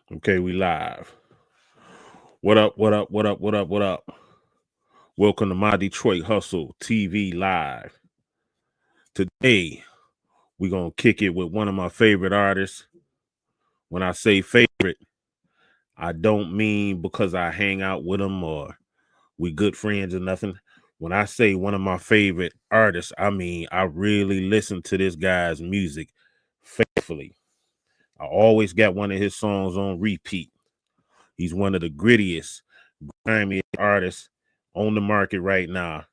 Okay, we live. What up, what up, what up, what up, what up? Welcome to My Detroit Hustle TV Live. Today, we're going to kick it with one of my favorite artists. When I say favorite, I don't mean because I hang out with him or we good friends or nothing. When I say one of my favorite artists, I mean I really listen to this guy's music faithfully. I always got one of his songs on repeat. He's one of the grittiest, grimiest artists on the market right now.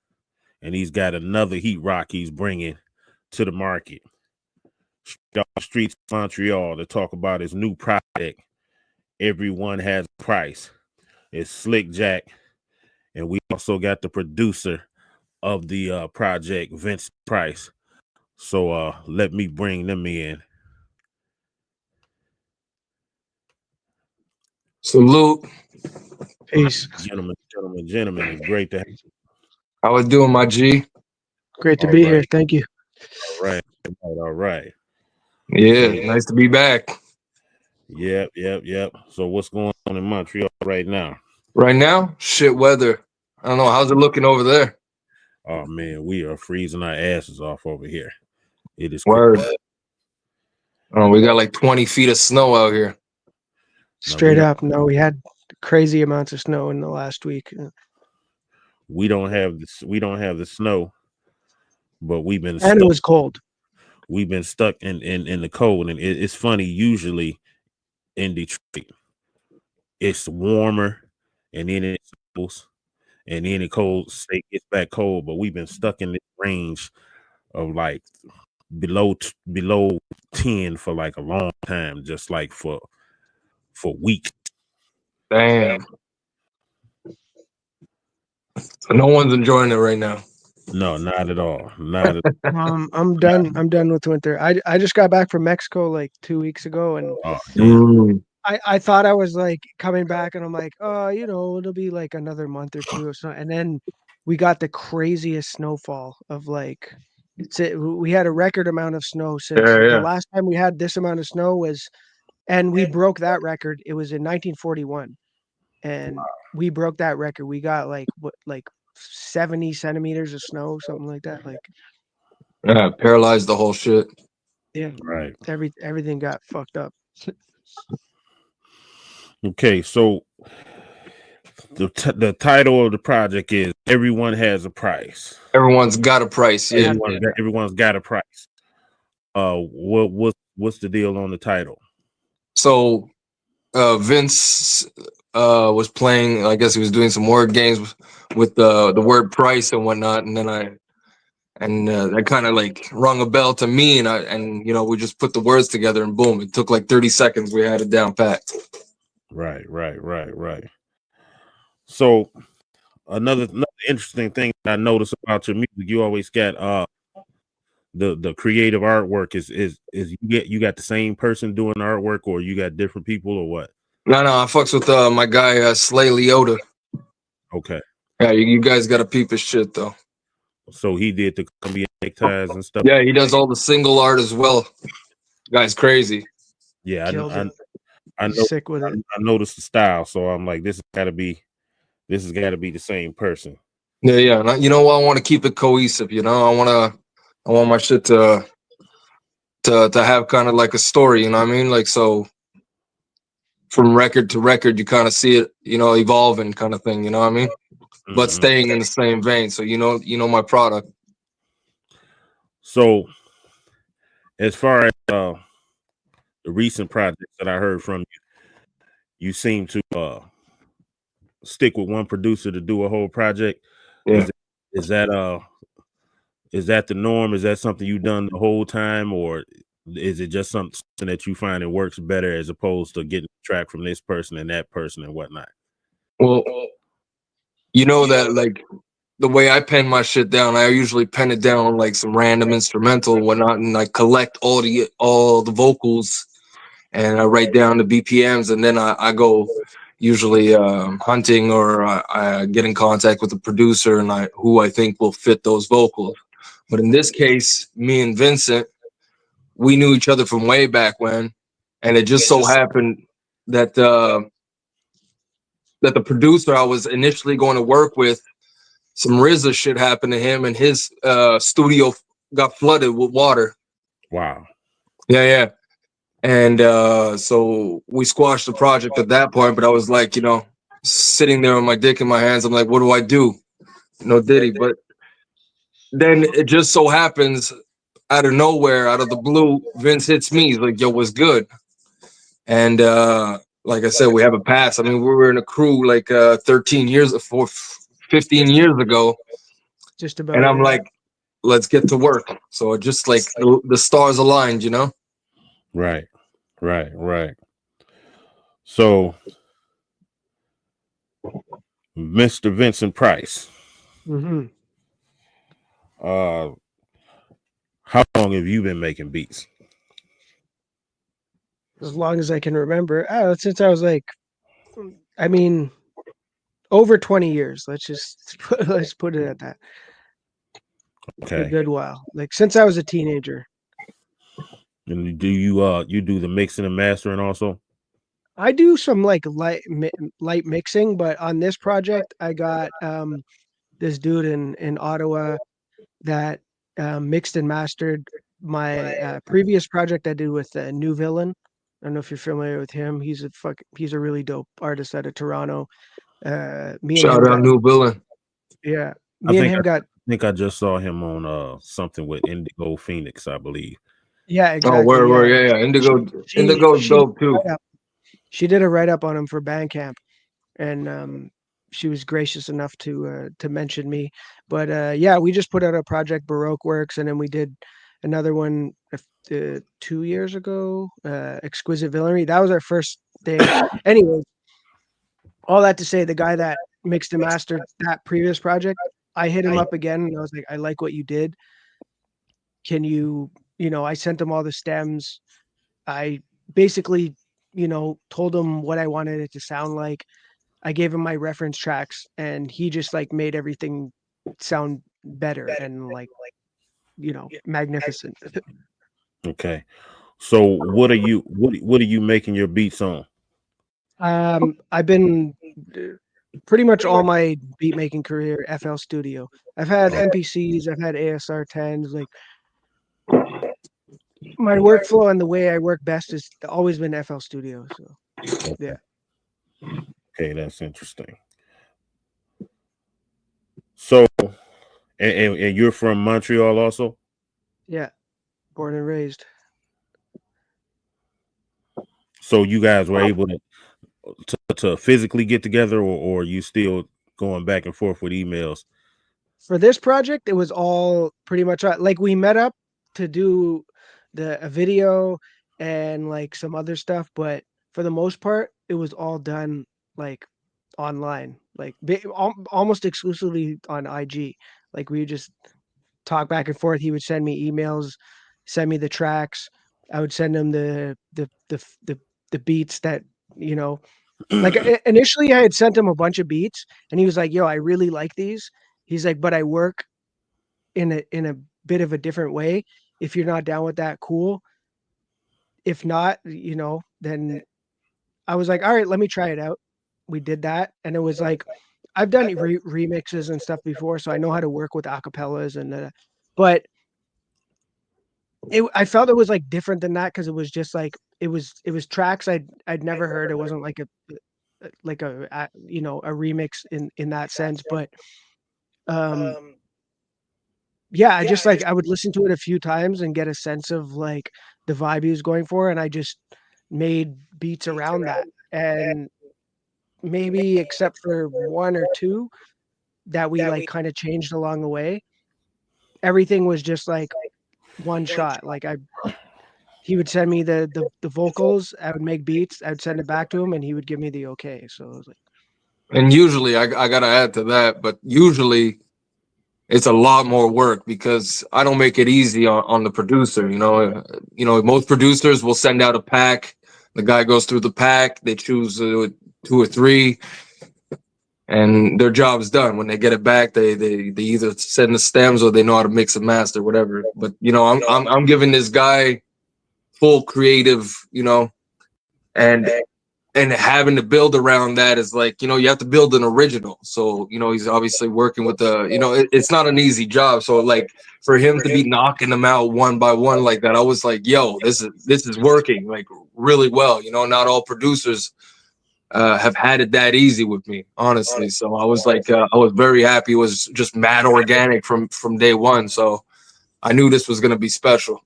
And he's got another heat rock he's bringing to the market. Off the streets of Montreal to talk about his new project, Everyone Has a Price. It's Slik Jack. And we also got the producer of the project, Vincent Pryce. So let me bring them in. Salute. Peace. Gentlemen, it's great to have you. How was doing, my G? Great to be here. Thank you. All right. Yeah, nice to be back. Yep. So what's going on in Montreal right now? Right now, shit weather. I don't know. How's it looking over there? Oh, man, we are freezing our asses off over here. It is Word. Oh, we got like 20 feet of snow out here. Straight up. No, we had crazy amounts of snow in the last week. We don't have the snow, but we've been and it was cold. We've been stuck in the cold, and it's funny. Usually in Detroit, it's warmer, and then it snows, and then it cold. State gets back cold, but we've been stuck in this range of like below 10 for like a long time, just like for weeks. Damn. So no one's enjoying it right now. No, not at all. I'm done with winter. I just got back from Mexico like 2 weeks ago, and I thought I was like coming back, and I'm like, oh, it'll be like another month or two or so. And then we got the craziest snowfall of like we had a record amount of snow since the last time we had this amount of snow was, and we broke that record. It was in 1941, and we broke that record. We got like 70 centimeters of snow, something like that. Like, yeah, paralyzed the whole shit. Yeah, right. Everything got fucked up. Okay, so the title of the project is Everyone Has a Price. Everyone's got a price. Yeah, everyone's got a price. What's the deal on the title? So, Vince was playing. I guess he was doing some word games with the word price and whatnot, and then that kind of like rung a bell to me, and we just put the words together, and boom, it took like 30 seconds. We had it down packed. Right. So another interesting thing that I noticed about your music, you always got the creative artwork is you got the same person doing the artwork, or you got different people, or what? No, I fucks with my guy Slik Jack. Okay. Yeah, you guys got to peep his shit though. So he did the Columbia neckties and stuff. Yeah, he does all the single art as well. Guy's crazy. Yeah, I know. Sick with it. I noticed the style, so I'm like, this has got to be the same person. Yeah. And I want to keep it cohesive. I want my shit to have kind of like a story. You know what I mean? Like, so from record to record, you kind of see it, evolving, kind of thing. You know what I mean? Mm-hmm. But staying in the same vein. So you know my product. So, as far as the recent projects that I heard from you seem to stick with one producer to do a whole project. Yeah. Is that the norm? Is that something you've done the whole time, or is it just something that you find it works better as opposed to getting a track from this person and that person and whatnot? Well, that like the way I pen my shit down, I usually pen it down on like some random instrumental and whatnot, and I collect all the vocals, and I write down the BPMs, and then I go usually hunting, or I get in contact with the producer and who I think will fit those vocals. But in this case, me and Vincent, we knew each other from way back when, and it just so happened that that the producer I was initially going to work with, some RZA shit happened to him, and his studio got flooded with water. Wow. Yeah. And so we squashed the project at that point. But I was like, sitting there with my dick in my hands. I'm like, what do I do? No Diddy. But then it just so happens, out of nowhere, out of the blue, Vince hits me. He's like, yo, what's good? And like I said, we have a past. I mean, we were in a crew like 15 years ago. Just about. And I'm like, let's get to work. So it just like the stars aligned, Right. So, Mr. Vincent Pryce, Mm-hmm. how long have you been making beats? As long as I can remember. Since I was like, I mean, over 20 years. Let's put it at that. Okay. A good while. Like since I was a teenager. And do you do the mixing and mastering also? I do some like light mixing, but on this project, I got this dude in Ottawa that mixed and mastered my previous project I did with New Villain. I don't know if you're familiar with him. He's a really dope artist out of Toronto. Shout out New Villain. Yeah, I think I just saw him on something with Indigo Phoenix, I believe. Yeah, exactly. Oh, word, yeah. Indigo's dope too. She did a write-up on him for Bandcamp, and she was gracious enough to mention me. But yeah, we just put out a project, Baroque Works, and then we did another one 2 years ago, Exquisite Villainy. That was our first thing. Anyways, all that to say, the guy that mixed and mastered that previous project, I hit him up again, and I was like, I like what you did. Can you, I sent him all the stems. I basically, told him what I wanted it to sound like. I gave him my reference tracks, and he just like made everything sound better and magnificent. Okay. So what are you making your beats on? I've been pretty much all my beat making career FL Studio. I've had MPCs, I've had ASR 10s. Like my workflow and the way I work best has always been FL Studio. So yeah. Okay, that's interesting. So, and you're from Montreal also? Yeah, born and raised. So you guys were able to physically get together, or you still going back and forth with emails? For this project, it was all pretty much like we met up to do a video and like some other stuff, but for the most part, it was all done like online, like almost exclusively on IG. Like we just talk back and forth. He would send me emails, send me the tracks. I would send him the beats that like initially I had sent him a bunch of beats, and he was like, "Yo, I really like these." He's like, "But I work in a bit of a different way. If you're not down with that, cool. If not, then." I was like, "All right, let me try it out." We did that, and it was like I've done remixes and stuff before, so I know how to work with acapellas but I felt it was like different than that because it was just like it was tracks I'd never heard. It wasn't like a remix in that sense, but yeah, I just like I would listen to it a few times and get a sense of like the vibe he was going for, and I just made beats around that. And maybe except for one or two that we like kind of changed along the way, everything was just like one shot. Like he would send me the vocals, I would make beats, I would send it back to him, and he would give me the okay. So it was like, and usually I gotta add to that, but usually it's a lot more work because I don't make it easy on the producer. Most producers will send out a pack. The guy goes through the pack. They choose 2 or 3, and their job's done. When they get it back, they either send the stems or they know how to mix and master, whatever. But I'm giving this guy full creative, and and having to build around that is like, you know, you have to build an original. So, you know, he's obviously working with the, you know, it's not an easy job. So like for him to be knocking them out one by one like that, I was like, yo, this is working like really well. You know, not all producers have had it that easy with me, honestly. So I was like, I was very happy. It was just mad organic from day one. So I knew this was going to be special.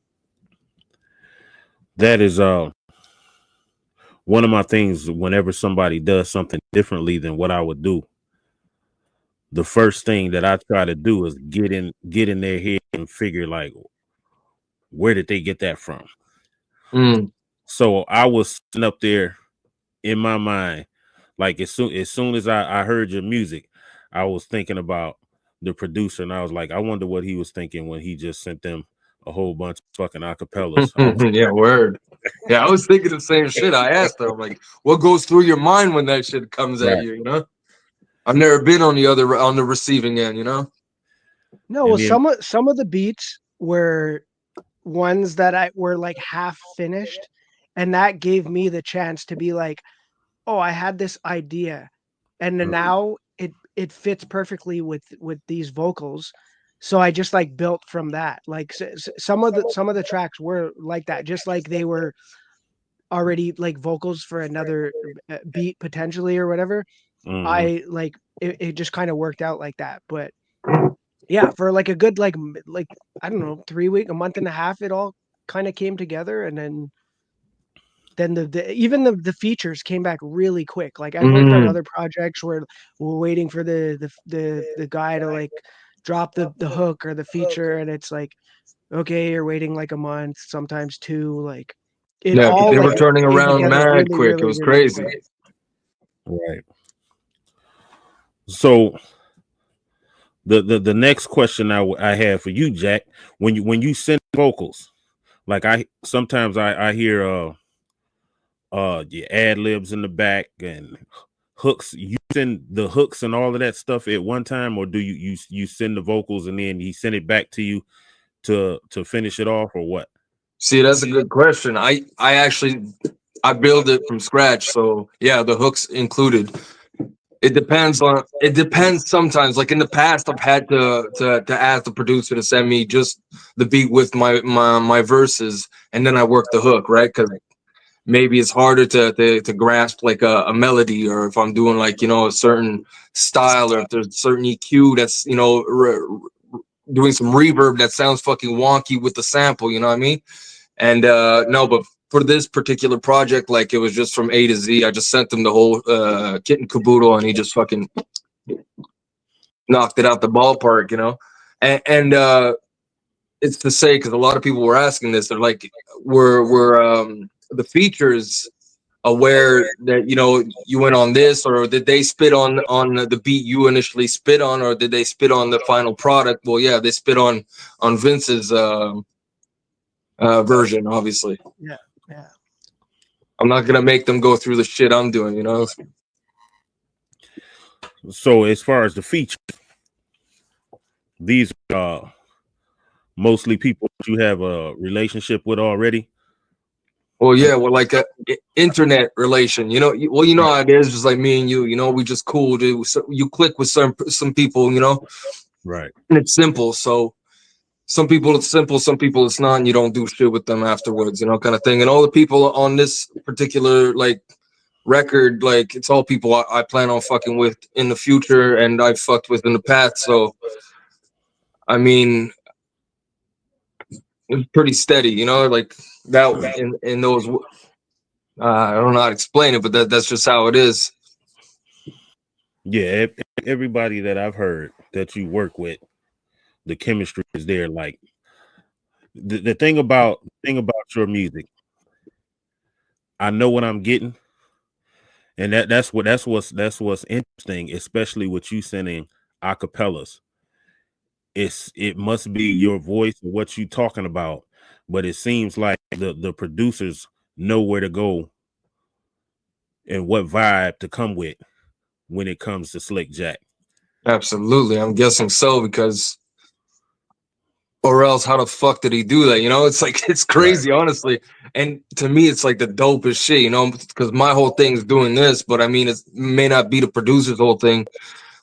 That is one of my things. Whenever somebody does something differently than what I would do, the first thing that I try to do is get in their head and figure like, where did they get that from? So I was sitting up there in my mind, like as soon as I heard your music, I was thinking about the producer, and I was like, I wonder what he was thinking when he just sent them a whole bunch of fucking acapellas. Yeah, word. Yeah, I was thinking the same shit. I asked her, I'm like, what goes through your mind when that shit comes at you, you know? I've never been on the receiving end, you know? No, well, some of the beats were ones that I were like half finished, and that gave me the chance to be like, oh, I had this idea, and then now it fits perfectly with these vocals. So I just like built from that. Like some of the tracks were like that, just like they were already like vocals for another beat potentially or whatever. I like it just kind of worked out like that. But yeah, for like a good like I don't know, 3 week, a month and a half, it all kind of came together, and then even the features came back really quick. Like I worked on other projects where we're waiting for the guy to like drop the hook or the feature, and it's like, okay, you're waiting like a month, sometimes two. Like it all they like were turning came around together mad really, quick. It really, was really crazy. quick. Right. So the next question I have for you, Jack, when you send vocals, like I sometimes I hear your ad libs in the back and hooks. You send the hooks and all of that stuff at one time, or do you send the vocals and then he send it back to you to finish it off, or what? See, that's a good question. I build it from scratch. So yeah, the hooks included. It depends sometimes. Like in the past, I've had to ask the producer to send me just the beat with my verses, and then I work the hook, right? Because maybe it's harder to grasp like a melody, or if I'm doing like, you know, a certain style, or if there's a certain EQ that's, you know, doing some reverb that sounds fucking wonky with the sample, you know what I mean? And no, but for this particular project, like it was just from A to Z. I just sent him the whole kit and caboodle, and he just fucking knocked it out the ballpark, you know. And it's to say, because a lot of people were asking this, they're like, were the features aware that, you know, you went on this, or did they spit on the beat you initially spit on, or did they spit on the final product? Well, yeah, they spit on Vince's version, obviously. Yeah. I'm not gonna make them go through the shit I'm doing, you know. So as far as the features, these are mostly people that you have a relationship with already. Well, yeah, well, like a internet relation, you know. Well, you know how it is, just like me and you. You know, we just cool, dude. So you click with some people, you know. Right. And it's simple. So some people it's simple, some people it's not, and you don't do shit with them afterwards, you know, kind of thing. And all the people on this particular like record, like it's all people I plan on fucking with in the future, and I've fucked with in the past. So I mean, it's pretty steady, you know, like that in those. I don't know how to explain it, but that's just how it is. Yeah, everybody that I've heard that you work with, the chemistry is there. Like the thing about your music, I know what I'm getting, and that's what's interesting, especially with you sending acapellas. It must be your voice or what you talking about, but it seems like the producers know where to go and what vibe to come with when it comes to Slik Jack. Absolutely, I'm guessing so, because Or else how the fuck did he do that? You know, it's like, it's crazy, honestly. And to me, it's like the dopest shit, you know, because my whole thing is doing this, but I mean, it may not be the producer's whole thing.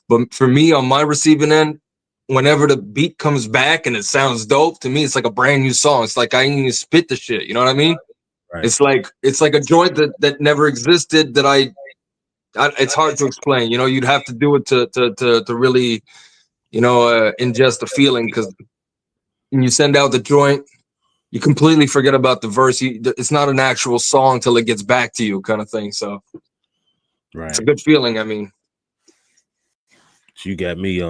But for me, on my receiving end, whenever the beat comes back and it sounds dope, to me, it's like a brand new song. It's like I ain't even spit the shit. You know what I mean? Right. It's like a joint that never existed. It's hard to explain. You know, you'd have to do it to really, you know, ingest the feeling, because when you send out the joint, you completely forget about the verse. It's not an actual song till it gets back to you, kind of thing. So it's a good feeling. I mean, you got me.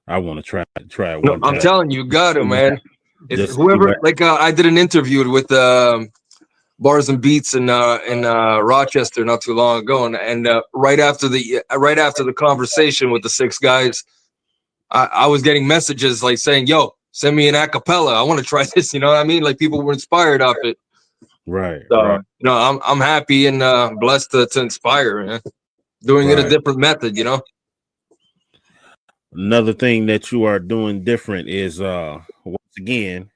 I want to try it no, one I'm time. telling you, got it, man. If Just whoever, like, I did an interview with Bars and Beats in Rochester not too long ago, and right after the conversation with the 6 guys, I was getting messages like saying, "Yo, send me an acapella. I want to try this." You know what I mean? Like, people were inspired off it. right. So, you know, I'm happy and blessed to inspire, man. Doing it a different method, you know. Another thing that you are doing different is once again,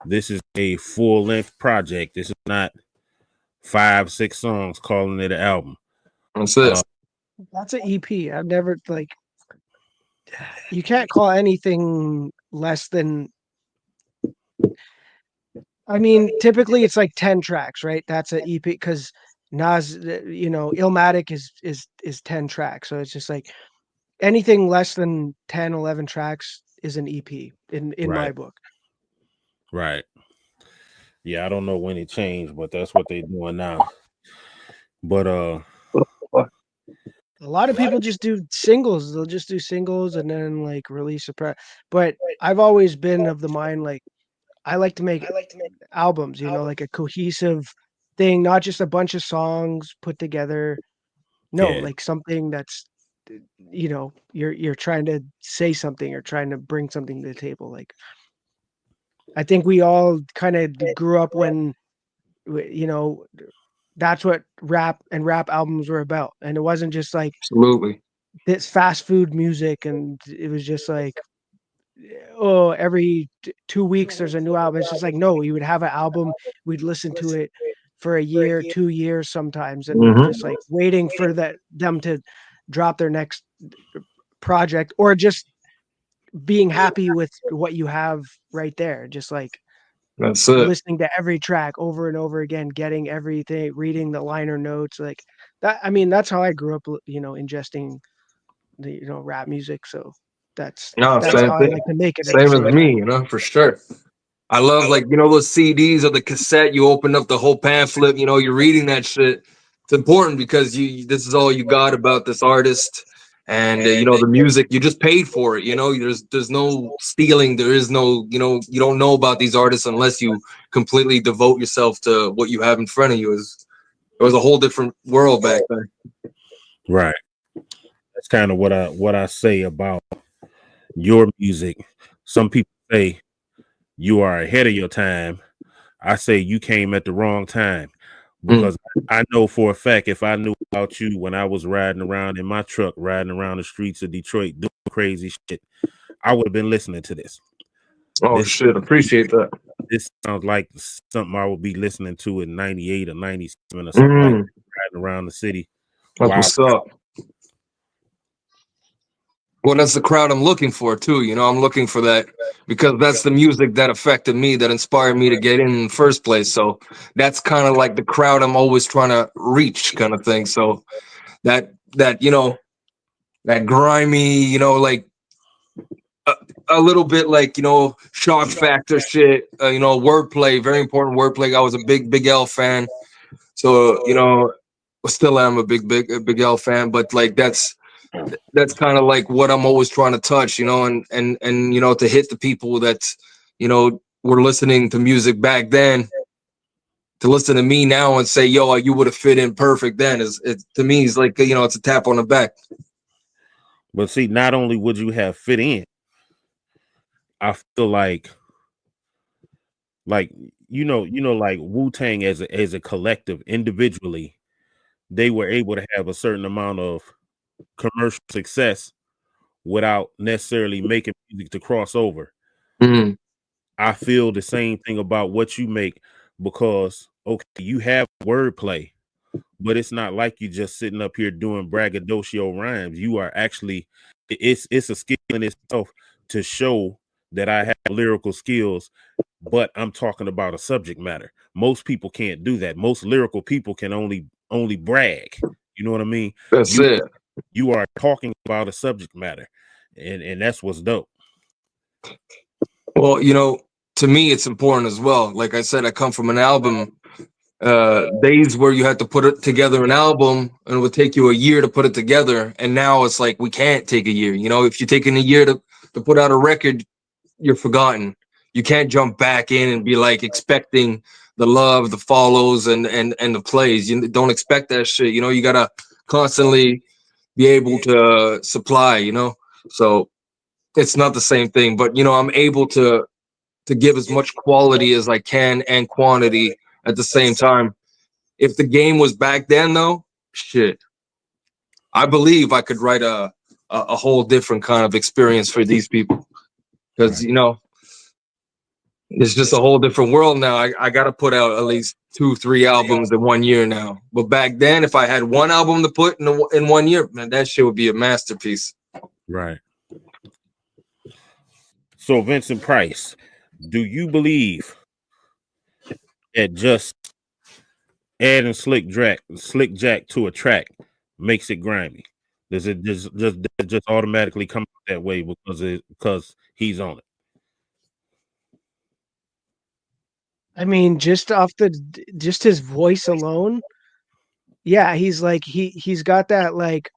this is a full-length project. This is not 5-6 songs calling it an album. That's it. That's an EP. I've never, like, you can't call anything less than, I mean, typically it's like 10 tracks, right? That's an EP, because Nas, you know, Illmatic is 10 tracks. So it's just like anything less than 10, 11 tracks is an EP in my book. Right. Yeah, I don't know when it changed, but that's what they're doing now. But a lot of people just do singles. They'll just do singles and then like release a but I've always been of the mind, like, I like to make albums, you know, like a cohesive thing, not just a bunch of songs put together. No, like something that's, you know, you're trying to say something or trying to bring something to the table. Like, I think we all kind of grew up when, you know, that's what rap albums were about. And it wasn't just like Absolutely. this fast food music, and it was just like, oh, every 2 weeks there's a new album. It's just like, no, we would have an album, we'd listen to it for a year, 2 years sometimes, and just like waiting for them to drop their next project, or just being happy with what you have right there. Just like That's it. listening to every track over and over again, getting everything, reading the liner notes, like that. I mean, that's how I grew up, you know, ingesting the, you know, rap music. So that's No, how same I thing. like to make it at the Same as same me, time. you know, for sure. I love, like, you know, those CDs or the cassette. You open up the whole pamphlet. You know, you're reading that shit. It's important because this is all you got about this artist, and you know, the music. You just paid for it. You know, there's no stealing. There is no, you know, you don't know about these artists unless you completely devote yourself to what you have in front of you. It was a whole different world back then. Right. That's kind of what I say about your music. Some people say you are ahead of your time. I say you came at the wrong time, because I know for a fact, if I knew about you when I was riding around in my truck, riding around the streets of Detroit doing crazy shit, I would have been listening to this. Oh, shit. Appreciate that. This sounds like something I would be listening to in 98 or 97 or something like that, riding around the city. That's what's up. Well, that's the crowd I'm looking for too. You know, I'm looking for that because that's the music that affected me, that inspired me to get in the first place. So that's kind of like the crowd I'm always trying to reach, kind of thing. So that you know, that grimy, you know, like a little bit like, you know, shock factor shit, you know, wordplay, very important wordplay. I was a big L fan, so you know, still am a big L fan, but like that's kind of like what I'm always trying to touch, you know, and you know, to hit the people that, you know, were listening to music back then, to listen to me now and say, yo, you would have fit in perfect then, is it to me is like, you know, it's a tap on the back. But see, not only would you have fit in, I feel like you know, like Wu-Tang as a collective, individually, they were able to have a certain amount of commercial success without necessarily making music to cross over. Mm. I feel the same thing about what you make, because okay, you have wordplay, but it's not like you just sitting up here doing braggadocio rhymes. You are actually, it's a skill in itself to show that I have lyrical skills, but I'm talking about a subject matter. Most people can't do that. Most lyrical people can only brag. You know what I mean? That's it. You are talking about a subject matter, and that's what's dope. Well, you know, to me, it's important as well. Like I said, I come from an album days where you had to put it together an album and it would take you a year to put it together. And now it's like, we can't take a year. You know, if you're taking a year to put out a record, you're forgotten. You can't jump back in and be like expecting the love, the follows, and the plays. You don't expect that shit. You know, you gotta constantly be able to supply. You know, so it's not the same thing. But you know, I'm able to give as much quality as I can and quantity at the same time. If the game was back then, though, shit, I believe I could write a whole different kind of experience for these people, because you know, it's just a whole different world now. I got to put out at least 2-3 albums in 1 year now. But back then, if I had one album to put in 1 year, man, that shit would be a masterpiece. Right. So, Vincent Pryce, do you believe that just adding Slik Jack to a track makes it grimy? Does it just automatically come out that way because he's on it? I mean, just his voice alone, yeah, he's like he's got that like,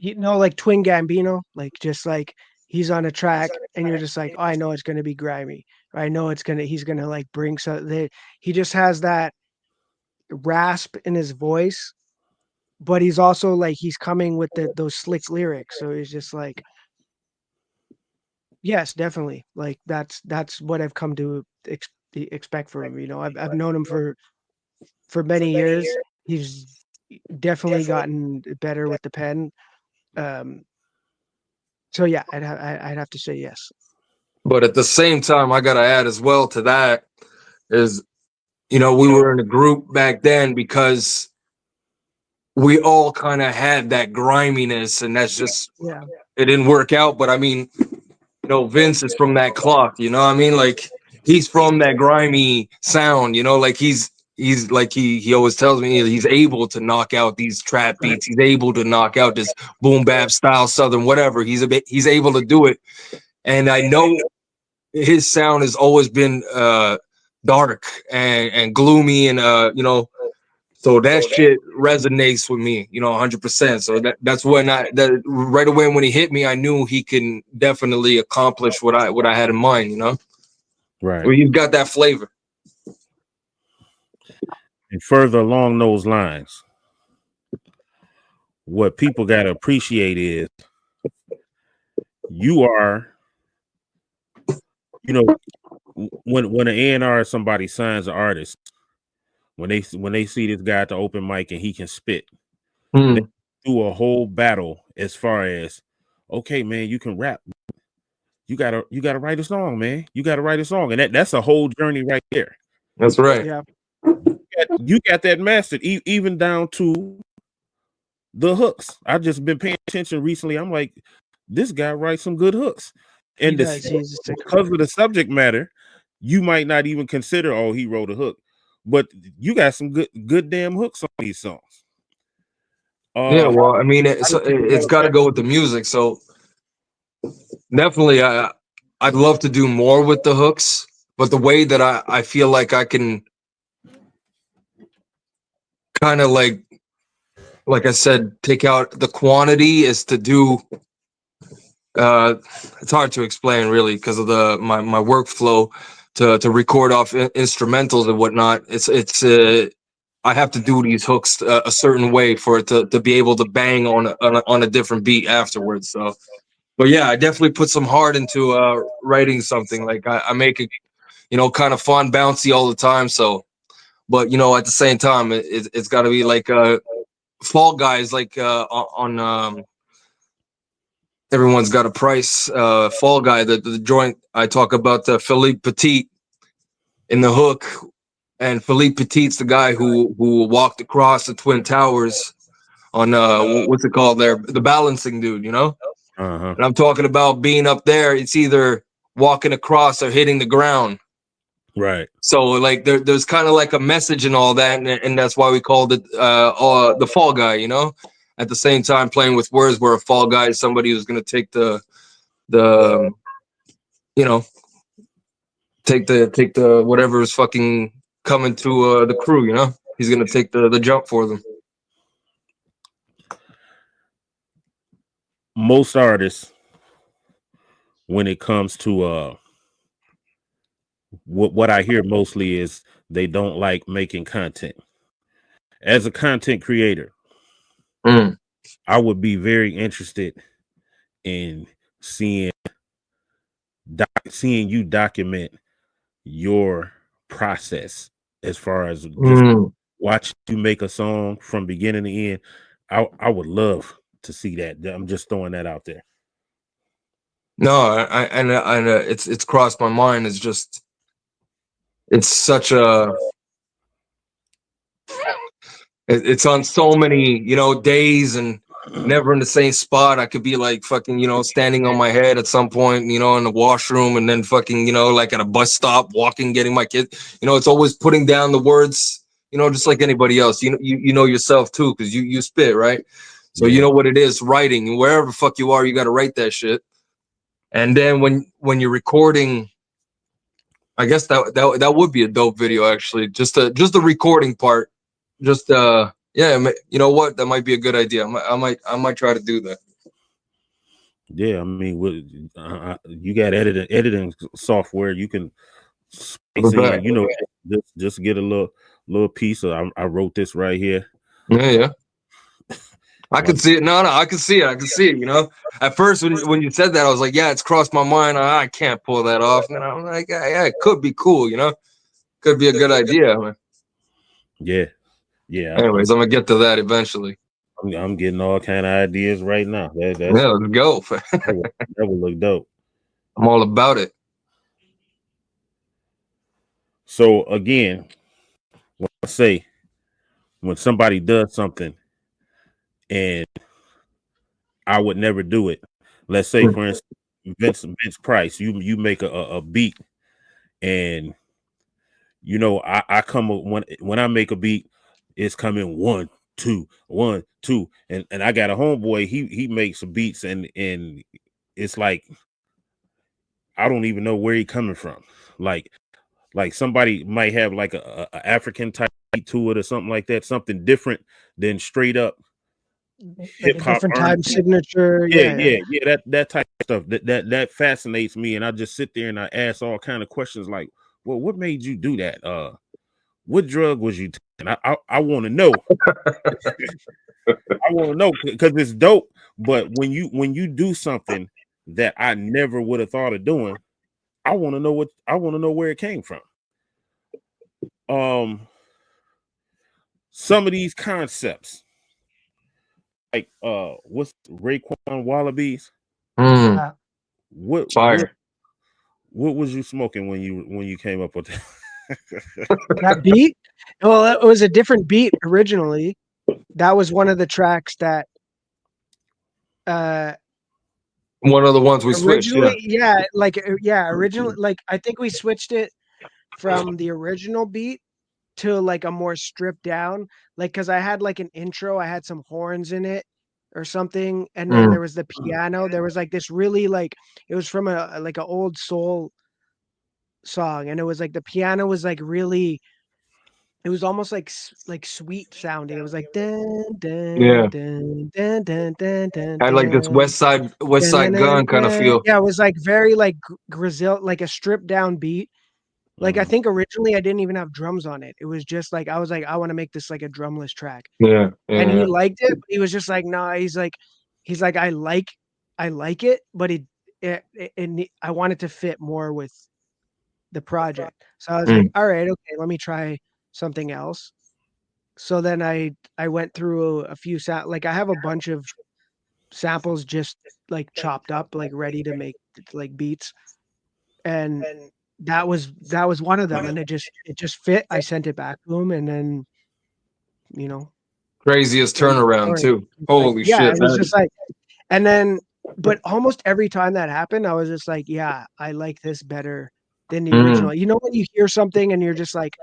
you know, like Twin Gambino, like just like he's on a track and you're just like, oh, I know it's gonna be grimy. Or I know he's gonna like bring he just has that rasp in his voice, but he's also like he's coming with those slick lyrics. So it's just like, yes, definitely. Like that's what I've come to expect from him. You know, I've known him for many years. He's definitely gotten better with the pen. Um, so yeah, I'd have to say yes. But at the same time, I gotta add as well to that is, you know, we were in a group back then because we all kind of had that griminess, and that's just, Yeah. it didn't work out. But I mean, you know, Vince is from that cloth, you know what I mean? Like, he's from that grimy sound, you know, like he's like, he always tells me he's able to knock out these trap beats. He's able to knock out this boom bap style, Southern, whatever. He's able to do it. And I know his sound has always been dark and gloomy, and you know, so that shit resonates with me, you know, 100%. So that's when that right away when he hit me, I knew he can definitely accomplish what I had in mind, you know. Right. Well, you've got that flavor. And further along those lines, what people got to appreciate is you are, you know, when an A&R or somebody signs an artist, when they see this guy at the open mic and he can spit, they do a whole battle as far as, okay, man, you can rap. You gotta write a song, man. You gotta write a song, and that's a whole journey right there. That's right. Yeah. You got that mastered, even down to the hooks. I've just been paying attention recently. I'm like, this guy writes some good hooks, and because of the subject matter, you might not even consider, oh, he wrote a hook, but you got some good damn hooks on these songs. Yeah, well, I mean, it's got to go with the music. So definitely, I'd love to do more with the hooks, but the way that I feel like I can kind of like I said, take out the quantity is to do. It's hard to explain really because of my workflow to record off instrumentals and whatnot. It's I have to do these hooks a certain way for it to be able to bang on a different beat afterwards. So, but yeah, I definitely put some heart into writing something. Like I make it, you know, kind of fun, bouncy all the time. So, but you know, at the same time, it's got to be like Fall Guys, like on everyone's got a price. Fall Guy, the joint I talk about, Philippe Petit in the hook, and Philippe Petit's the guy who walked across the Twin Towers on what's it called there, the balancing dude, you know. Uh-huh. And I'm talking about being up there. It's either walking across or hitting the ground. Right. So like there's kind of like a message and all that, and that's why we called it the Fall Guy, you know. At the same time, playing with words, where a fall guy is somebody who's going to take the you know, take the whatever is fucking coming to the crew, you know. He's going to take the jump for them. Most artists, when it comes to what I hear mostly is they don't like making content. As a content creator, I would be very interested in seeing you document your process as far as just watch you make a song from beginning to end. I would love to see that. I'm just throwing that out there. No, I it's crossed my mind. It's just, it's such a, it's on so many, you know, days and never in the same spot. I could be like fucking, you know, standing on my head at some point, you know, in the washroom, and then fucking, you know, like at a bus stop, walking, getting my kid. You know, it's always putting down the words, you know, just like anybody else. You know yourself too, because you spit, right? So you know what it is, writing. Wherever the fuck you are, you got to write that shit. And then when you're recording, I guess that would be a dope video, actually. Just the recording part. Just yeah, you know what? That might be a good idea. I might try to do that. Yeah, I mean, you got editing software. You can space in, you know, just get a little piece of. I wrote this right here. Yeah. I can see it. No, I can see it. You know, at first when you said that, I was like, yeah, it's crossed my mind. I can't pull that off. And I'm like, yeah, it could be cool. You know, could be a good idea. Man. Yeah. Anyways, I'm gonna get to that eventually. I'm getting all kind of ideas right now. Yeah, let's go. that would look dope. I'm all about it. So again, when I say when somebody does something and I would never do it, let's say for instance, Vincent Pryce, you make a beat, and you know I come when I make a beat, it's coming 1 2 1 2, and I got a homeboy, he makes some beats and it's like I don't even know where he coming from. Like somebody might have like a African type beat to it or something like that, something different than straight up hip hop, different time signature. Yeah. That type of stuff that fascinates me, and I just sit there and I ask all kind of questions like, well, what made you do that? What drug was you taking? I want to know. I want to know because it's dope. But when you do something that I never would have thought of doing, I want to know where it came from. Some of these concepts, like what's Raekwon Wallabies? What fire? What was you smoking when you came up with that? That beat? Well, it was a different beat originally. That was one of the tracks that one of the ones we switched. Originally, like I think we switched it from the original beat to like a more stripped down, like because I had like an intro, I had some horns in it or something, and then there was the piano. There was like this really like it was from a like an old soul song, and it was like the piano was like really, it was almost like sweet sounding. It was like dun dun dun dun dun dun dun. Had like this West Side Gun kind of feel. Yeah, it was like very like Grizel, like a stripped down beat. Like I think originally I didn't even have drums on it. It was just like I was like, I want to make this like a drumless track. And he liked it. But he was just like, no. He's like, I like it, but I want it to fit more with the project. So I was like, all right, okay, let me try something else. So then I went through a few sound, like I have a bunch of samples just like chopped up, like ready to make like beats. And that was one of them, and it just fit. I sent it back to him, and then, you know, Craziest end of turnaround story. too. It's like, Holy yeah, shit! it was just like, and then, but almost every time that happened, I was just like, yeah, I like this better than the original. You know, when you hear something and you're just like,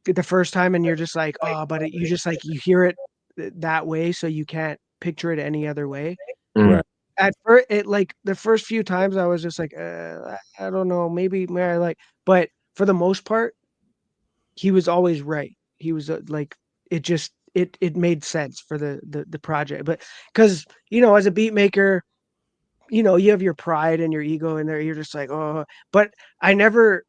the first time, and you're just like, oh, but you just like, you hear it that way, so you can't picture it any other way. Right. At first, it like the first few times, I was just like, I don't know, maybe I like, but for the most part, he was always right. He was like, it just it made sense for the project. But because, you know, as a beat maker, you know, you have your pride and your ego in there. You're just like, oh, but I never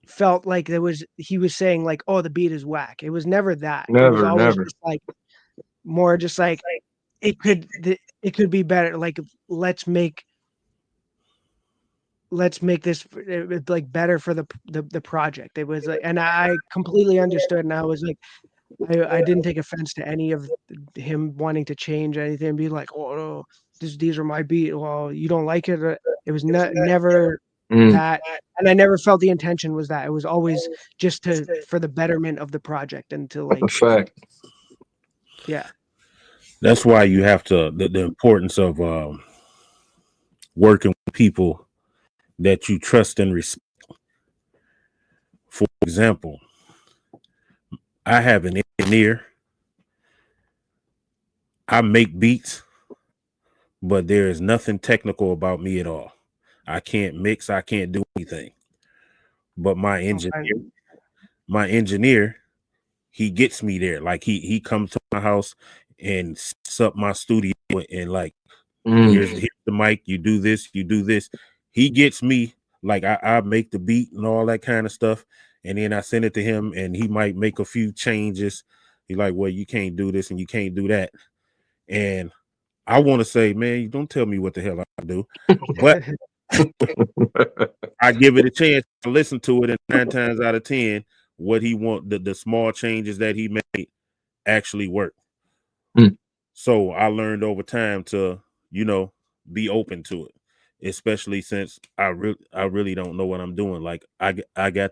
felt like he was saying like, oh, the beat is whack. It was never that. It was Never, always never. just like, more just like, it could be better. Like, let's make this like better for the project. It was like, and I completely understood, and I was like, I didn't take offense to any of him wanting to change anything and be like, oh no, these are my beat. Well, you don't like it. It was never that, and I never felt the intention was that. It was always just for the betterment of the project, and to A like, fact. yeah. That's why you have to the importance of working with people that you trust and respect. For example, I have an engineer. I make beats, but there is nothing technical about me at all. I can't mix. I can't do anything. But my engineer, he gets me there. Like he comes to my house and sets up my studio and like, here's the mic. You do this. You do this. He gets me. Like I make the beat and all that kind of stuff, and then I send it to him, and he might make a few changes. He's like, well, you can't do this and you can't do that. And I want to say, man, you don't tell me what the hell I do, but I give it a chance to listen to it, and 9 times out of 10, what he want, the small changes that he made actually work. So I learned over time to, you know, be open to it, especially since I really don't know what I'm doing. Like I got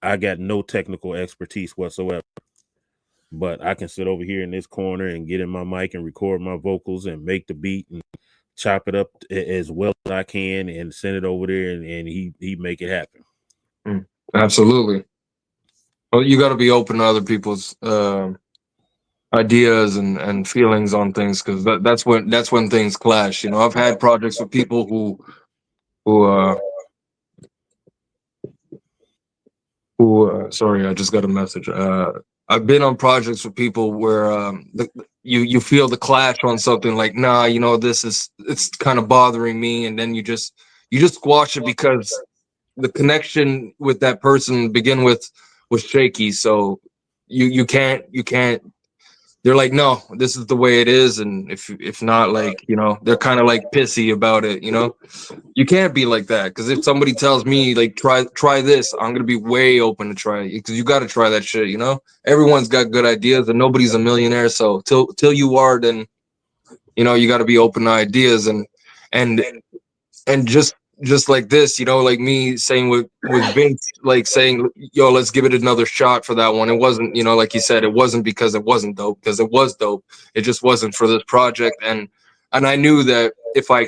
I got no technical expertise whatsoever, but I can sit over here in this corner and get in my mic and record my vocals and make the beat and chop it up as well as I can and send it over there, and he make it happen. Absolutely. Well, you got to be open to other people's ideas and feelings on things, because that's when things clash. You know, I've had projects with people who sorry, I just got a message. I've been on projects with people where you feel the clash on something, like, nah, you know, it's kind of bothering me, and then you just squash it because the connection with that person to begin with was shaky. So you can't they're like, no, this is the way it is, and if not, like, you know, they're kind of like pissy about it, you know. You can't be like that, because if somebody tells me like, try this, I'm gonna be way open to try it, because you got to try that shit, you know. Everyone's got good ideas, and nobody's a millionaire, so till you are, then, you know, you got to be open to ideas. And and just like this, you know, like me saying with Vince, like saying, yo, let's give it another shot for that one. It wasn't, you know, like you said, it wasn't because it wasn't dope, because it was dope. It just wasn't for this project. And I knew that if I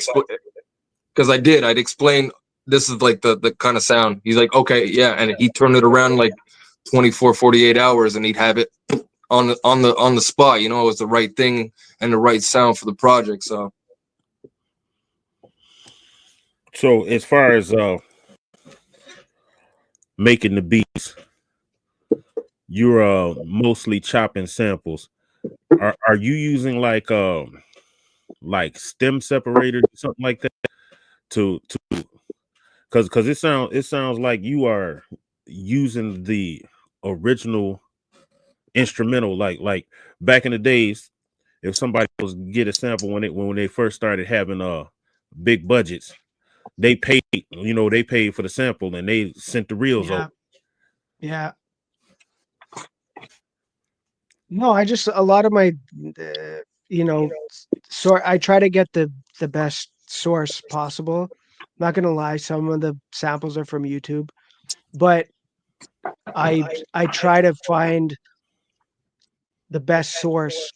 because I'd explain, this is like the kind of sound. He's like, okay, yeah. And he turned it around like 24, 48 hours, and he'd have it on the spot. You know, it was the right thing and the right sound for the project. So as far as making the beats, you're mostly chopping samples. Are you using like stem separators or something like that to because it sounds like you are using the original instrumental, like back in the days, if somebody was get a sample when they first started having big budgets, they paid for the sample and they sent the reels over. Yeah. No, I just, a lot of my you know, I try to get the best source possible. Not gonna lie, some of the samples are from YouTube, but I try to find the best source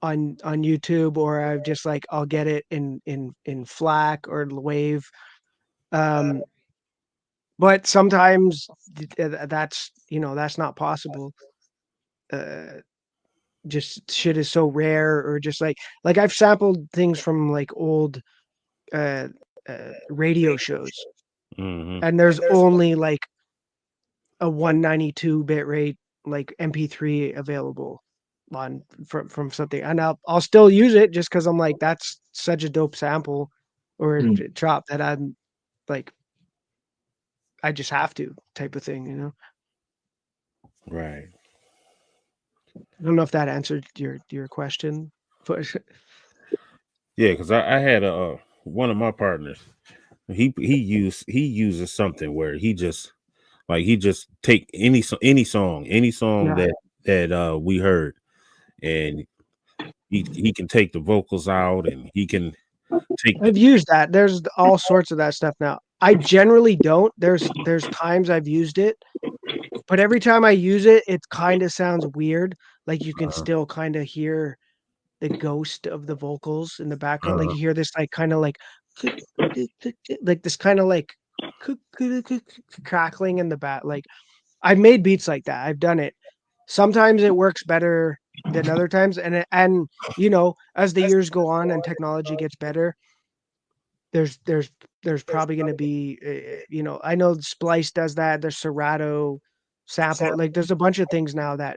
on YouTube, or I've just like I'll get it in FLAC or Wave. But sometimes that's that's not possible. Just shit is so rare, or just like I've sampled things from like old uh, radio shows, Mm-hmm. and there's only like a 192 bit rate like MP3 available on from something, and I'll still use it just because I'm like that's such a dope sample or drop that I'm like I just have to type of thing, Right. I don't know if that answered your question, but Yeah, because I had a one of my partners. He uses something where he just take any song yeah, that we heard, and he can take the vocals out, and he can take I've used that. There's all sorts of that stuff now. I generally don't. There's times I've used it, but every time I use it, it kind of sounds weird. Like you can still kind of hear the ghost of the vocals in the background. Like you hear this like kind of like this kind of like crackling in the back. Like I've made beats like that. I've done it. Sometimes it works better than other times, and as the years go on and technology gets better, there's there's there's probably going to be I know Splice does that. There's Serato sample. Like there's a bunch of things now that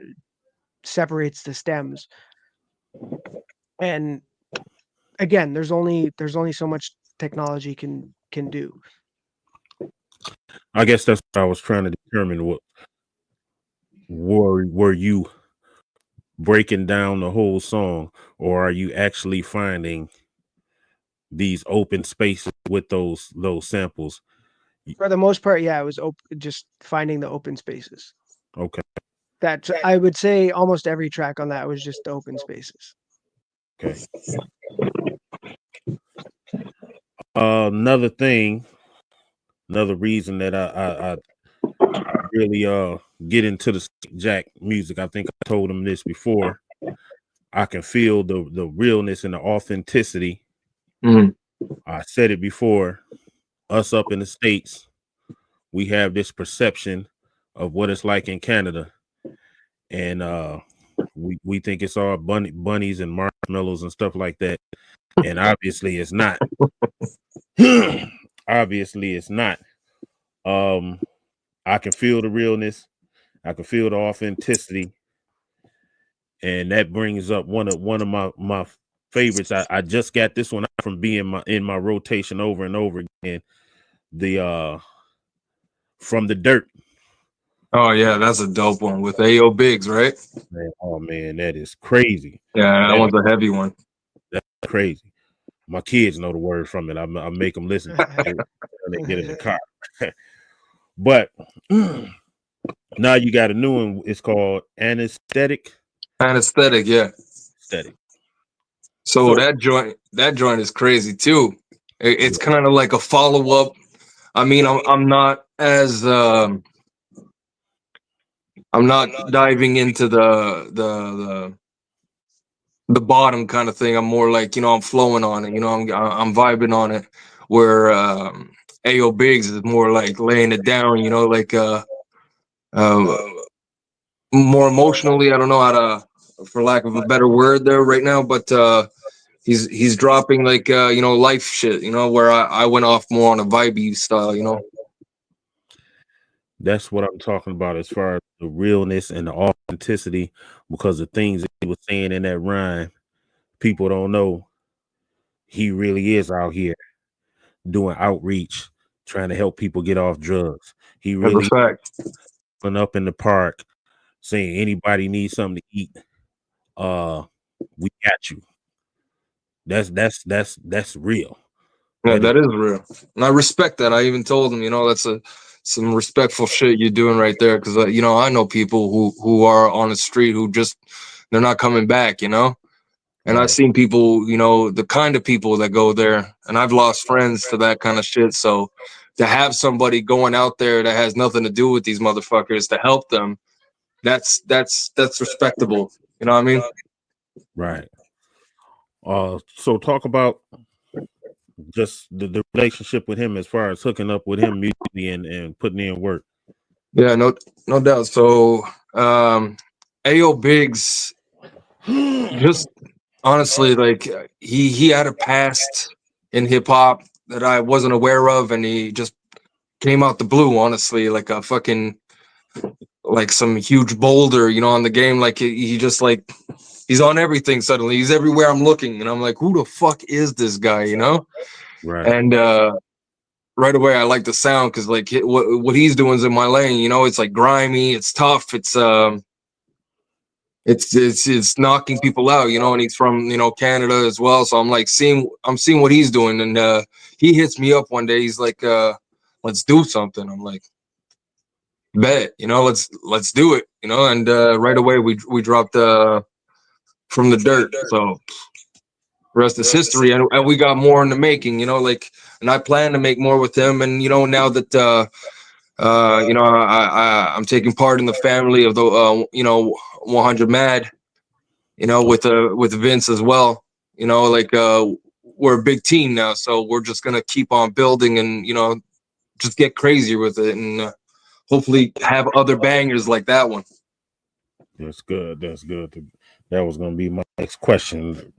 separates the stems, and again, there's only so much technology can do. I guess that's what I was trying to determine. What were you breaking down the whole song, or are you actually finding these open spaces with those samples? For the most part, yeah, it was just finding the open spaces. Okay. That I would say almost every track on that was just the open spaces. Okay. Another reason that I really get into the Slik Jack music. I think I told him this before. I can feel the realness and the authenticity. I said it before. Us up in the States, we have this perception of what it's like in Canada, and we think it's all bunnies and marshmallows and stuff like that, and obviously it's not. Obviously it's not. I can feel the realness. I can feel the authenticity, and that brings up one of my favorites. I just got this one out from being in my rotation over and over again. The From the Dirt. Oh yeah, that's a dope one with A.O. Biggs, right? Man, oh man, that is crazy. Yeah, that one's a heavy one. That's crazy. My kids know the words from it. I make them listen to it when they get in the car. But now you got a new one. It's called Anesthetic. Anesthetic, yeah. Aesthetic. So that joint is crazy too. It's kind of like a follow up. I mean, I'm not diving into the bottom kind of thing. I'm more like, I'm flowing on it. I'm vibing on it. Where A.O. Biggs is more like laying it down. Like more emotionally. I don't know how to, for lack of a better word, there right now, but he's dropping like life shit. Where I went off more on a vibey style. That's what I'm talking about as far as the realness and the authenticity, because the things that he was saying in that rhyme, people don't know he really is out here doing outreach, trying to help people get off drugs. He really went up in the park saying anybody needs something to eat. We got you. That's real. Yeah, that is real. And I respect that. I even told him, that's some respectful shit you're doing right there. Cause I know people who are on the street who just, they're not coming back, And I've seen people, you know, the kind of people that go there, and I've lost friends to that kind of shit. So to have somebody going out there that has nothing to do with these motherfuckers to help them, that's respectable. You know what I mean? Right. So talk about just the relationship with him as far as hooking up with him musically and putting in work. Yeah, no doubt. So Ayo Biggs, just honestly, like he had a past in hip hop that I wasn't aware of, and he just came out the blue, honestly, like a fucking, like some huge boulder, you know, on the game. Like he just like, he's on everything suddenly. He's everywhere I'm looking, and I'm like, who the fuck is this guy, you know? Right. And right away I like the sound, because like what he's doing is in my lane, you know. It's like grimy, it's tough, it's knocking people out, you know. And he's from, you know, Canada as well, so I'm seeing what he's doing. And he hits me up one day, he's like, let's do something. I'm like, bet, you know, let's do it, you know. And right away we dropped From the Dirt. So rest is history. And we got more in the making, you know, like, and I plan to make more with him. And you know, now that you know, I'm taking part in the family of the you know, 100 Mad, you know, with Vince as well, you know, like we're a big team now, so we're just gonna keep on building and, you know, just get crazier with it, and hopefully have other bangers like that one. That's good. That's good. That was going to be my next question.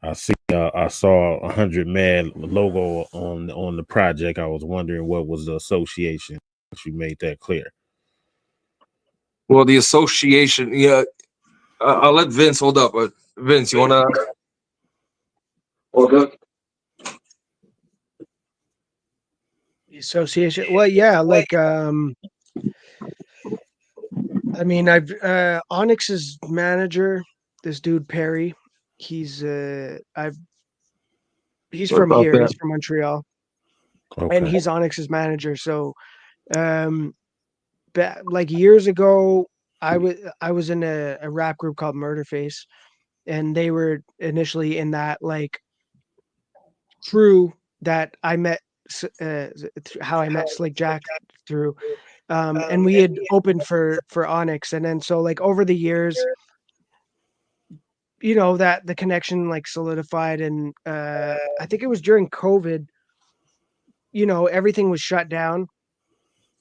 I saw 100 Mad logo on the project. I was wondering what was the association. You made that clear. Well, the association, yeah. I'll let Vince hold up. But Vince, you wanna hold up? The association. Well, yeah, like I mean, I've Onyx's manager, this dude Perry. He's he's Sorry from about here. that. He's from Montreal, Okay. and he's Onyx's manager. So, like years ago, I was in a rap group called Murderface, and they were initially in that like crew that I met. How I met Slik Jack through, and we had opened for Onyx, and then so like over the years, you know, that the connection like solidified. And I think it was during COVID, you know, everything was shut down,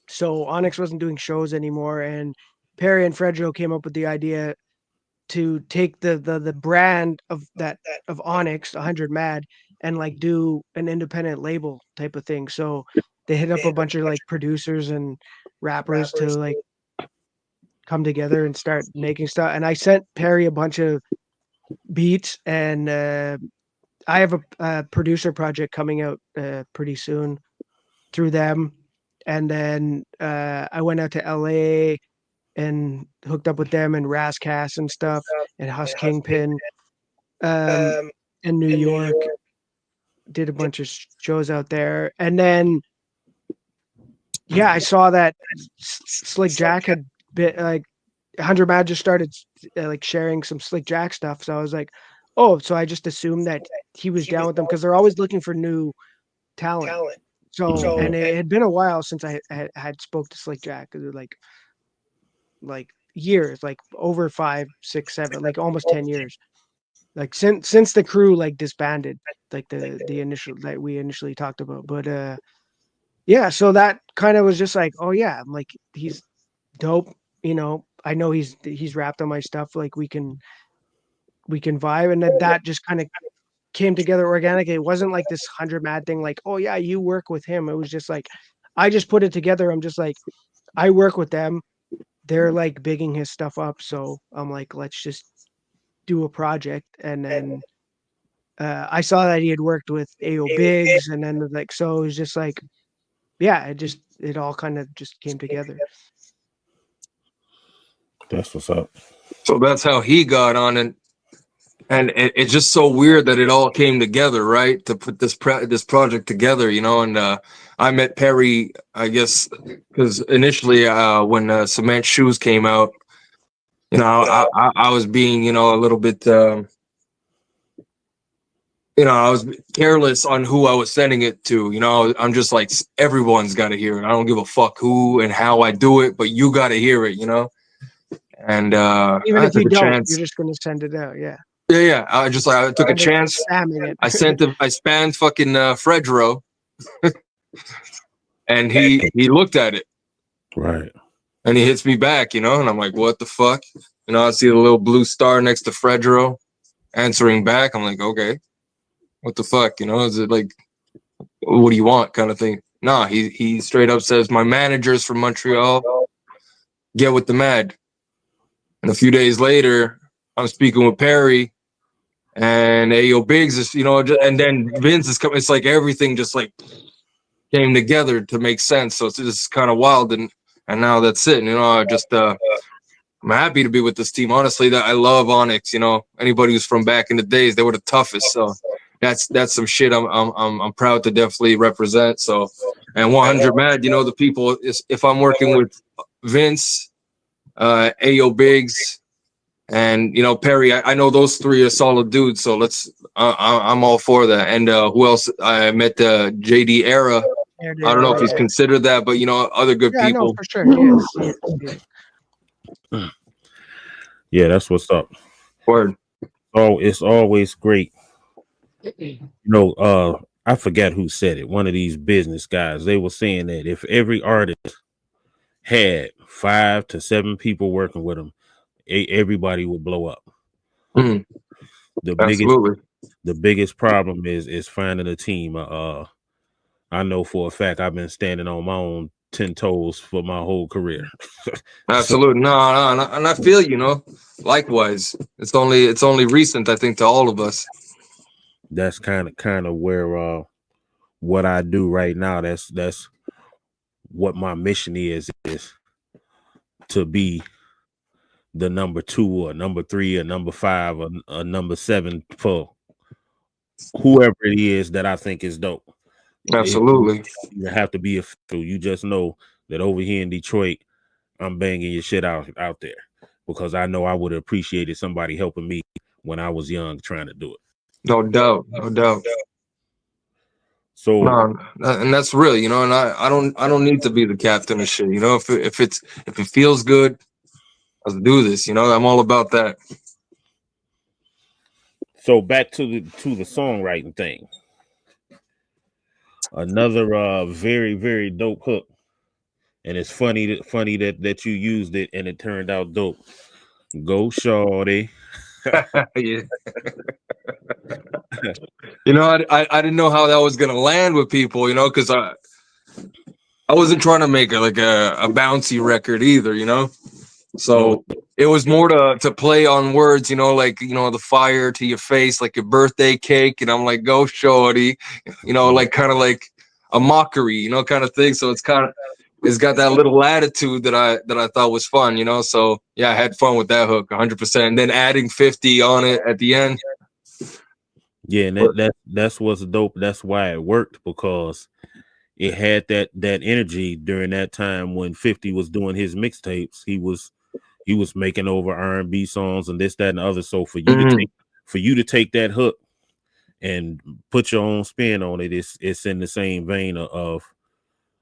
so Onyx wasn't doing shows anymore, and Perry and Fredro came up with the idea to take the brand of that of Onyx 100 Mad and like do an independent label type of thing. So they hit up a bunch of like producers and rappers to like come together and start making stuff. And I sent Perry a bunch of beats, and I have a producer project coming out pretty soon through them. And then I went out to LA and hooked up with them and Rascast and stuff, and Husk Kingpin, in New York. Did a bunch of shows out there. And then yeah, I saw that Slik Jack had been like 100 Mad just started like sharing some Slik Jack stuff. So I was like, oh, so I just assumed that he was down with them, because they're always looking for new talent. So, and it had been a while since I had spoke to Slik Jack. It was like years, like over 5, 6, 7, like almost 10 years. Like since the crew like disbanded, like the initial that we initially talked about. But yeah, so that kind of was just like, oh yeah, I'm like, he's dope. You know, I know he's rapped on my stuff. Like we can vibe, and that just kind of came together organically. It wasn't like this 100 Mad thing. Like, oh yeah, you work with him. It was just like, I just put it together. I'm just like, I work with them. They're like bigging his stuff up, so I'm like, let's just do a project. And then I saw that he had worked with Ayo Biggs, and then like, so it was just like, yeah, it all kind of just came together. That's what's up. So that's how he got on. And it's just so weird that it all came together, right? To put this project together, you know. And I met Perry, I guess, because initially when Cement Shoes came out, you know, I was being, you know, a little bit you know, I was careless on who I was sending it to. You know, I'm just like, everyone's got to hear it. I don't give a fuck who and how I do it, but you got to hear it, you know? And Even I if you took a don't, chance. you're just gonna send it out. Yeah. Yeah. I took a chance. Spamming it. I spammed fucking Fredro, and he looked at it. Right. And he hits me back, you know, and I'm like, what the fuck? You know, I see the little blue star next to Fredro answering back. I'm like, okay, what the fuck? You know, is it like, what do you want kind of thing? Nah, he straight up says, my manager's from Montreal. Get with the mad. And a few days later, I'm speaking with Perry, and Ayo Biggs is, you know, and then Vince is coming. It's like everything just like came together to make sense. So it's just kind of wild. And now that's it. And, you know, I'm happy to be with this team. Honestly, that I love Onyx. You know, anybody who's from back in the days, they were the toughest. So that's some shit I'm proud to definitely represent. So, and 100 Mad, you know, the people is, if I'm working with Vince, Ayo Biggs, and, you know, Perry, I know those three are solid dudes. So I'm all for that. And who else? I met JD Era. I don't know if he's considered that, but, you know, other good people. No, for sure. Yes. Yeah, that's what's up. Word. Oh, it's always great. You know, I forget who said it. One of these business guys, they were saying that if every artist had 5 to 7 people working with them, everybody would blow up. Mm. Absolutely. The biggest problem is finding a team. I know for a fact I've been standing on my own 10 toes for my whole career. Absolutely. No, and I feel, you know, likewise. It's only recent, I think, to all of us. That's kind of where what I do right now. That's what my mission is to be the number 2 or number 3 or number 5 or number 7 for whoever it is that I think is dope. Absolutely. You have to be you just know that over here in Detroit, I'm banging your shit out there because I know I would have appreciated somebody helping me when I was young trying to do it. No doubt. So, no, and that's real, you know. And I don't need to be the captain of shit, you know. If it feels good, let's do this, you know. I'm all about that. So back to the songwriting thing. Another very, very dope hook, and it's funny that you used it and it turned out dope. Go shorty. Yeah. You know, I didn't know how that was gonna land with people, you know, because I wasn't trying to make a bouncy record either, you know. So it was more to play on words, you know, like, you know, the fire to your face, like your birthday cake, and I'm like, go shorty, you know, like kind of like a mockery, you know, kind of thing. So it's got that little attitude that I thought was fun, you know. So yeah, I had fun with that hook 100%. And then adding 50 on it at the end. Yeah, and that's what's dope. That's why it worked, because it had that energy during that time when 50 was doing his mixtapes. He was making over R&B songs and this, that, and the other. So for you to take that hook and put your own spin on it, it's in the same vein of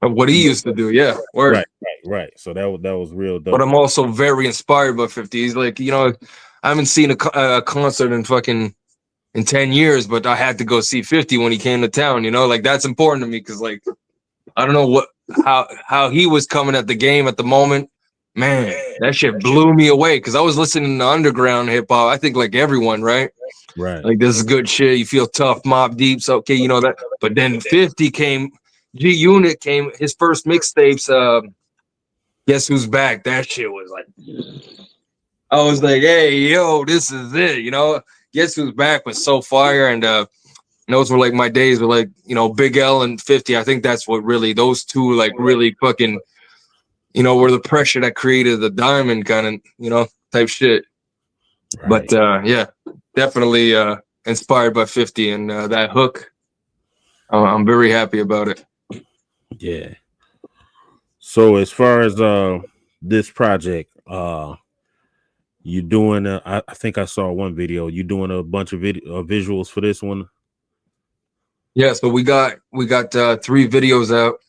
what he used to do. Yeah, word. Right. So that was real dope. But I'm also very inspired by 50. He's like, you know, I haven't seen a concert in 10 years, but I had to go see 50 when he came to town, you know, like that's important to me because, like, I don't know how he was coming at the game at the moment. Man, that shit blew me away because I was listening to underground hip hop. I think like everyone, right? Right. Like, this is good shit. You feel tough, Mob Deep's okay, you know that. But then 50 came, G Unit came, his first mixtapes. Guess Who's Back? That shit was like, I was like, hey, yo, this is it, you know. Guess Who's Back was so fire, and those were like my days with, like, you know, Big L and 50. I think that's what really, those two like really fucking, you know, were the pressure that created the diamond kind of, you know, type shit. Right. But yeah, definitely inspired by 50 and that hook. I'm very happy about it. Yeah. So as far as this project, you doing I think I saw one video. You doing a bunch of visuals for this one? Yeah, so we got 3 videos out.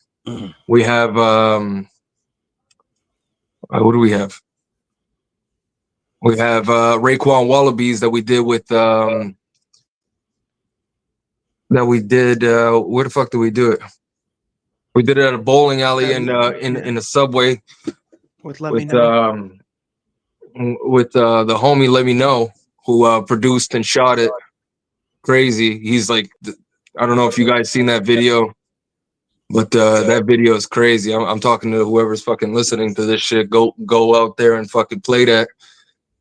We have what do we have? We have Raekwon Wallabies that we did with where the fuck did we do it? We did it at a bowling alley and in a subway with Let Me Know. With the homie Let Me Know, who produced and shot it. Crazy. He's like, I don't know if you guys seen that video, but that video is crazy. I'm talking to whoever's fucking listening to this shit. Go out there and fucking play that.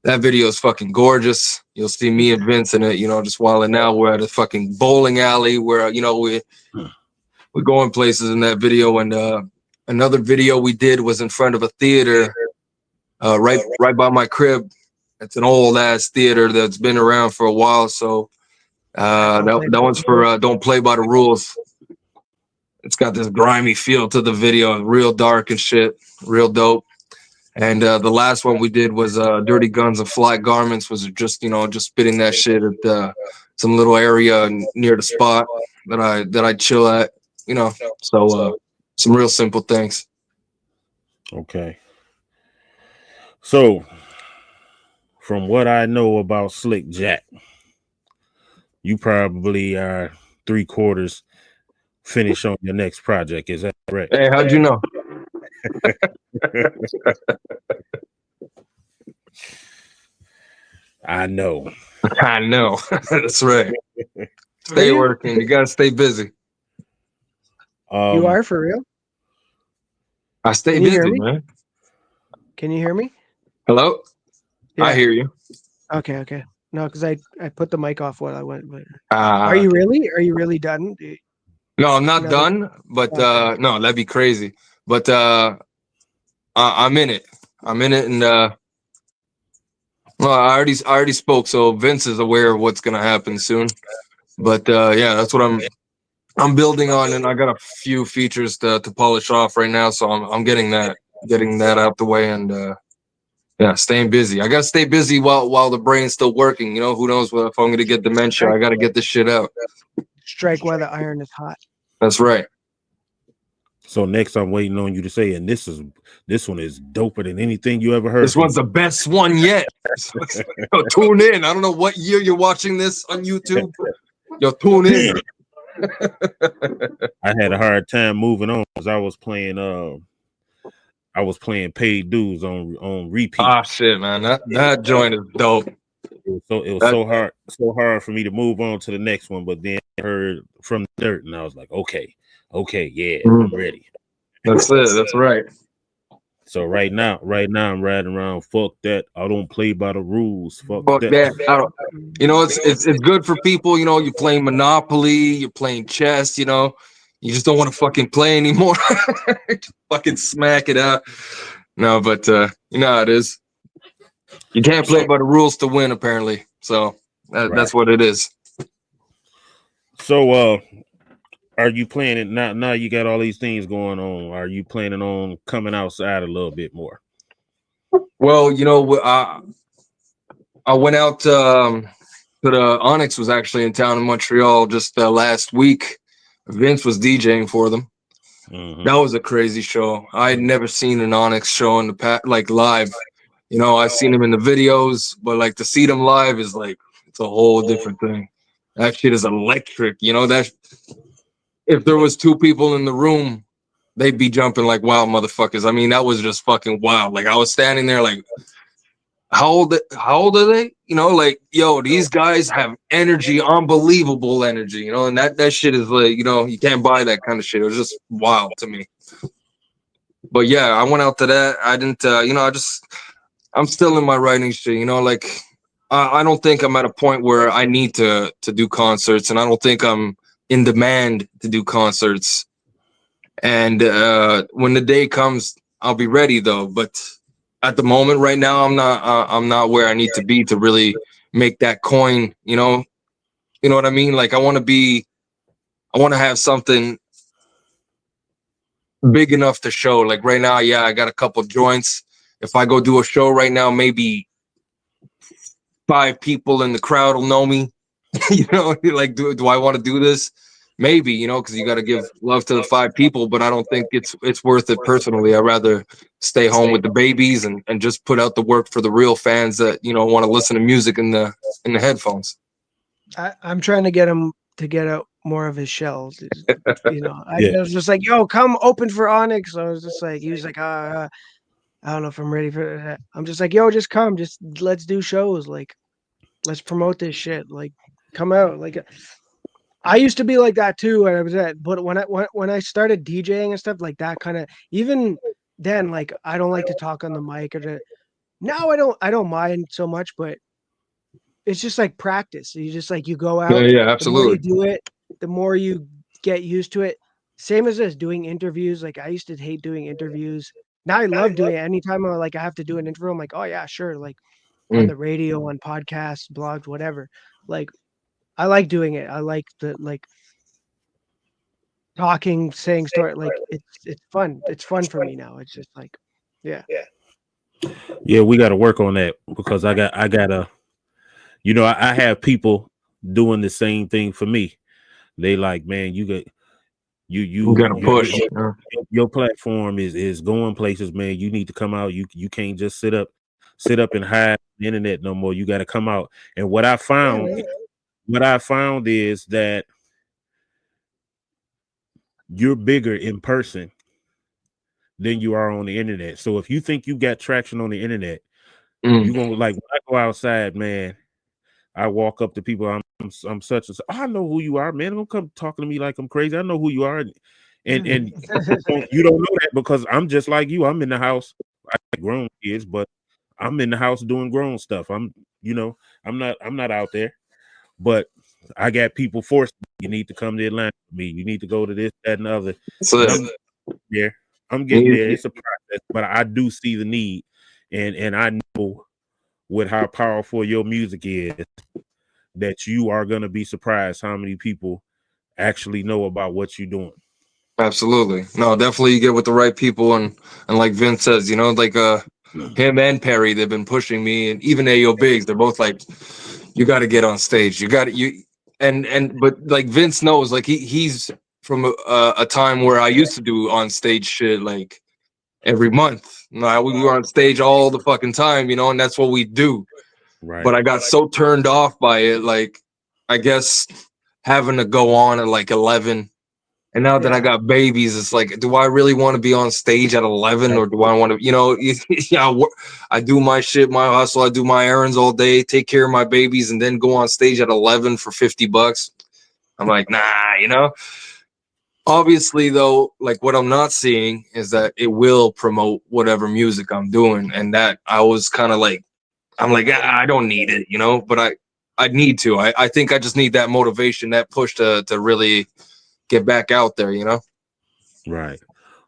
That video is fucking gorgeous. You'll see me and Vince in it, you know, just wilding out. We're at a fucking bowling alley where, you know, we're going places in that video. And another video we did was in front of a theater right by my crib. It's an old ass theater that's been around for a while. So that one's for Don't Play by the Rules. It's got this grimy feel to the video, real dark and shit, real dope. And the last one we did was Dirty Guns and Fly Garments, was just, you know, just spitting that shit at some little area near the spot that I chill at, you know. So some real simple things. Okay. So from what I know about Slik Jack, you probably are 3/4 finished on your next project. Is that correct? Hey, how'd you know? I know. I know. That's right. Stay working. You gotta stay busy. You are for real? I stay busy, man. Can you hear me? Hello? Yeah. I hear you. Okay. No, because I put the mic off while I went. But are you really? Are you really done? No, I'm not done. But no, that'd be crazy. But I'm in it. I'm in it, and well, I already spoke, so Vince is aware of what's gonna happen soon. But yeah, that's what I'm building on, and I got a few features to polish off right now. So I'm getting that out the way, and yeah, staying busy. I gotta stay busy while the brain's still working. You know, who knows if I'm gonna get dementia? I gotta get this shit out. Strike while the iron is hot. That's right. So next, I'm waiting on you to say, and this one is doper than anything you ever heard. This one's the best one yet. Yo, tune in. I don't know what year you're watching this on YouTube. Yo, tune in. I had a hard time moving on because I was playing Paid Dues on repeat. Ah, shit, man, that joint is dope. It was so hard for me to move on to the next one, but then I heard From the Dirt, and I was like, okay, yeah, I'm ready. That's it. That's right. So right now I'm riding around. Fuck that. I don't play by the rules. Fuck that. I don't, you know, it's good for people. You know, you're playing Monopoly, you're playing chess. You know, you just don't want to fucking play anymore. Fucking smack it out. No, but you know how it is. You can't play by the rules to win, apparently. So that's what it is. So are you planning now you got all these things going on? Are you planning on coming outside a little bit more? Well, you know, I went out to the Onyx was actually in town in Montreal just last week. Vince was DJing for them. Mm-hmm. That was a crazy show. I had never seen an Onyx show in the past, like live. You know, I've seen them in the videos, but like to see them live is like, it's a whole different thing. That shit is electric. You know, that if there was 2 people in the room, they'd be jumping like wild motherfuckers. I mean, that was just fucking wild. Like I was standing there like, how old are they? You know, like, yo, these guys have energy, unbelievable energy, you know, and that shit is like, you know, you can't buy that kind of shit. It was just wild to me. But yeah, I went out to that. I didn't, you know, I'm still in my writing shit, you know, like I don't think I'm at a point where I need to do concerts, and I don't think I'm in demand to do concerts. And when the day comes, I'll be ready though. But at the moment right now, I'm not where I need to be to really make that coin, you know what I mean? Like I want to have something big enough to show. Like right now, yeah, I got a couple joints. If I go do a show right now, maybe 5 people in the crowd will know me. You know, like, do I want to do this? maybe, you know, because you got to give love to the 5 people, but I don't think it's worth it personally. I'd rather stay home with the babies and just put out the work for the real fans that, you know, want to listen to music in the headphones. I'm trying to get him to get out more of his shells. You know, I Yeah. was just like, "Yo, come open for Onyx." I was just like, he was like, I don't know if I'm ready for that." I'm just like, "Yo, just come, just let's do shows. Like, let's promote this shit. Like, come out." Like, I used to be like that too when I was at, but when I started DJing and stuff like that, kind of even then, like, I don't like to talk on the mic or to. Now I don't mind so much, but it's just like practice. You just like you go Yeah, out, yeah, the more you absolutely. do it, the more you get used to it. Same as this doing interviews. Like I used to hate doing interviews. Now I love doing it. Anytime I have to do an interview, I'm like, oh yeah, sure. Like on Mm. the radio, on podcasts, blogs, whatever. Like I like doing it. I like the like talking, saying story. Like it's fun. It's fun for me now. It's just like, yeah. Yeah, we got to work on that because I gotta, you know, I have people doing the same thing for me. They like, man, you got You got to push. your platform is going places, man. You need to come out. You can't just sit up and hide the internet no more. You got to come out. And what I found is that you're bigger in person than you are on the internet. So if you think you got traction on the internet, Mm. you gonna like when I go outside, man. I walk up to people. I'm such and such. I know who you are, man. Don't come talking to me like I'm crazy. I know who you are, and you don't know that because I'm just like you. I'm in the house. I like grown kids, but I'm in the house doing grown stuff. You know, I'm not out there. But I got people forced. You need to come to Atlanta with me. You need to go to this, that, and the other. So And I'm getting there. It's a process, but I do see the need, and I know with how powerful your music is that you are gonna be surprised how many people actually know about what you're doing. absolutely. No, definitely you get with the right people, and like Vince says, you know, like him and Perry, they've been pushing me, and even Ayo Biggs, they're both like, you got to get on stage. You got to you and but like Vince knows, like he's from a time where I used to do on stage shit like every month. No, we were on stage all the fucking time, you know, and that's what we do. Right. But I got so turned off by it, like I guess having to go on at like 11. And now that I got babies, it's like, do I really want to be on stage at 11 or do I want to, you know, yeah, I do my shit, my hustle, I do my errands all day, take care of my babies, and then go on stage at 11 for $50. I'm like, nah, you know. Obviously, though, like what I'm not seeing is that it will promote whatever music I'm doing, and that I was kind of like, I'm like, I don't need it, you know, but I need to. I think I just need that motivation, that push to really get back out there, you know. Right.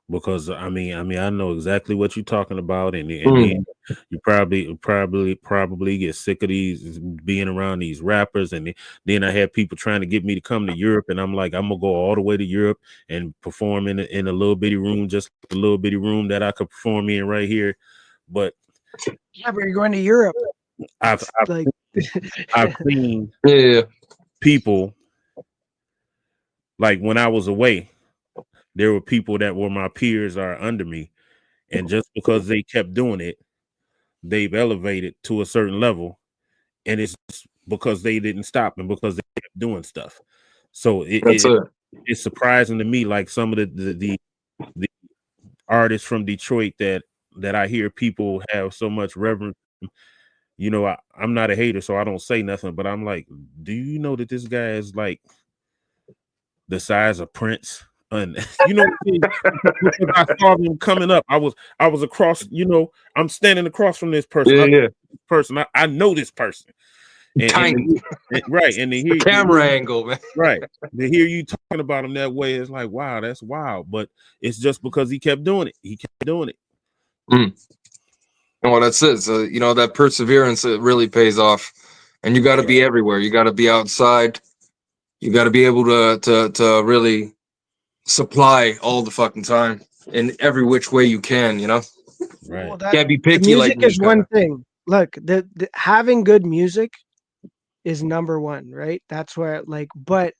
Because I mean, I know exactly what you're talking about, and Mm. then you probably get sick of these being around these rappers, and then I had people trying to get me to come to Europe, and I'm like, I'm gonna go all the way to Europe and perform in a little bitty room, just a little bitty room that I could perform in right here. But Yeah, but you're going to Europe. I've Like I've seen Yeah. people like when I was away. There were people that were my peers or under me, and just because they kept doing it, they've elevated to a certain level, and it's because they didn't stop and because they kept doing stuff. So That's it. it's surprising to me, like some of the artists from Detroit that I hear people have so much reverence. You know, I'm not a hater, so I don't say nothing, but I'm like, do you know that this guy is like the size of Prince? And you know, because I saw them coming up. I was across, you know, I'm standing across from this person. I know this person. Tiny. Right. And The camera angle, man. Right. To hear you talking about him that way, it's like, wow, that's wild. But it's just because he kept doing it. He kept doing it. Well, that's it. So, you know, that perseverance, it really pays off. And you got to be everywhere. You got to be outside. You got to be able to really supply all the fucking time in every which way you can, you know? Right. well, Can't be the picky music like me, is one thing. Look, the having good music is number one, right? That's where like, but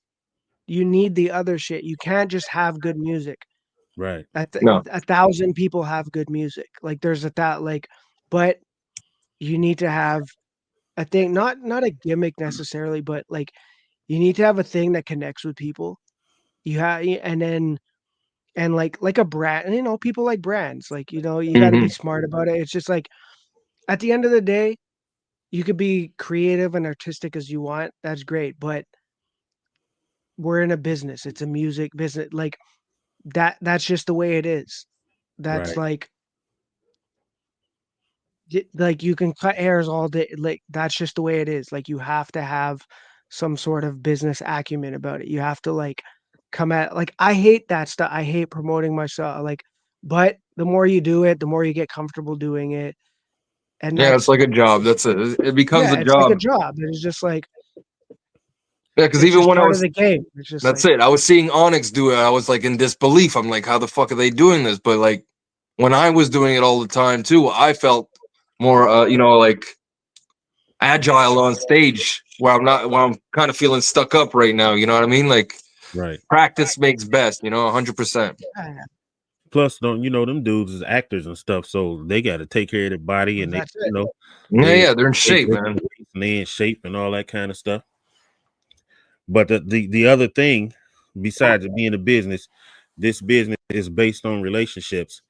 You need the other shit. You can't just have good music. Right. No. 1,000 people have good music. Like there's but you need to have a thing, not a gimmick necessarily, but like you need to have a thing that connects with people. You have, and then like a brand, people like brands. Like, you got to be smart about it. It's just like at the end of the day, you could be creative and artistic as you want. That's great, but we're in a business. It's a music business. Like that's just the way it is. That's Right. like you can cut hairs all day. Like that's just the way it is. Like you have to have some sort of business acumen about it. You have to like come at like I hate that stuff. I hate promoting myself. Like, but the more you do it, the more you get comfortable doing it. And Yeah, it's like a job. That's it. It becomes a it's like a job. job. It's just like Yeah, because it's even just when I part of was, the game. It's just that's like it. I was seeing Onyx do it. I was like in disbelief. I'm like, how the fuck are they doing this? But like when I was doing it all the time too, I felt more, like agile on stage where I'm kind of feeling stuck up right now. You know what I mean? Like Right. practice makes best, 100%. Plus, don't them dudes is actors and stuff, so they got to take care of their body, and they, that's it. Yeah, they're in shape, man. And they in shape and all that kind of stuff. But the other thing, besides it being a business, this business is based on relationships.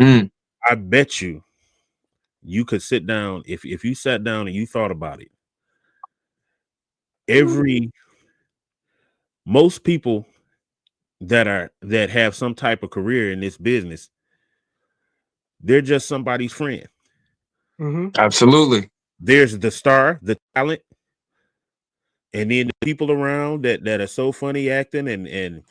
I bet you could sit down if you sat down and you thought about it. Most people that have some type of career in this business, they're just somebody's friend. Absolutely. There's the star, the talent, and then the people around that are so funny acting and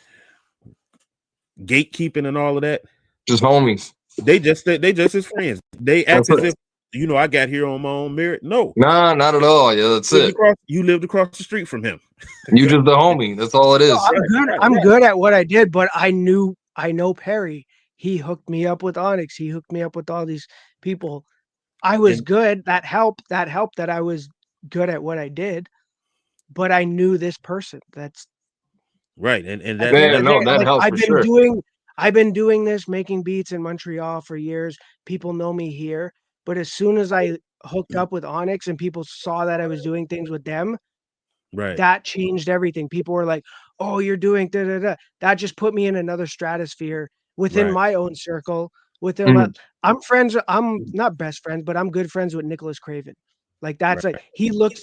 gatekeeping and all of that. Just homies. They just his friends. They act as if I got here on my own merit. No, nah, not at all. Yeah, that's it. You lived across the street from him. You just the homie. That's all it is. I'm good at what I did, but I know Perry. He hooked me up with Onyx. He hooked me up with all these people. I was good. That helped that I was good at what I did, but I knew this person. That's right. And that helps for sure. I've been doing this, making beats in Montreal for years. People know me here, but as soon as I hooked up with Onyx and people saw that I was doing things with them, right, that changed everything. People were like, "Oh, you're doing da da da." That just put me in another stratosphere within my own circle. I'm friends. I'm not best friends, but I'm good friends with Nicholas Craven. Like that's like he looked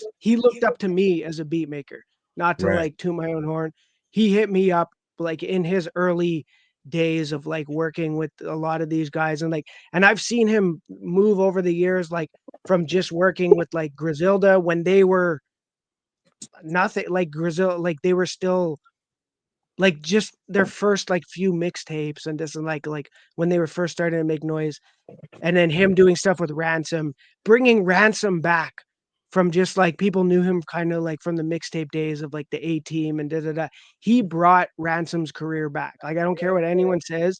up to me as a beat maker. Not to like toot my own horn. He hit me up like in his early days of like working with a lot of these guys and I've seen him move over the years, like from just working with like Griselda when they were nothing, like Griselda, like they were still like just their first like few mixtapes and this and like when they were first starting to make noise, and then him doing stuff with Ransom, bringing Ransom back from just like people knew him kind of like from the mixtape days of like the A Team and da da da. He brought Ransom's career back. Like I don't care what anyone says,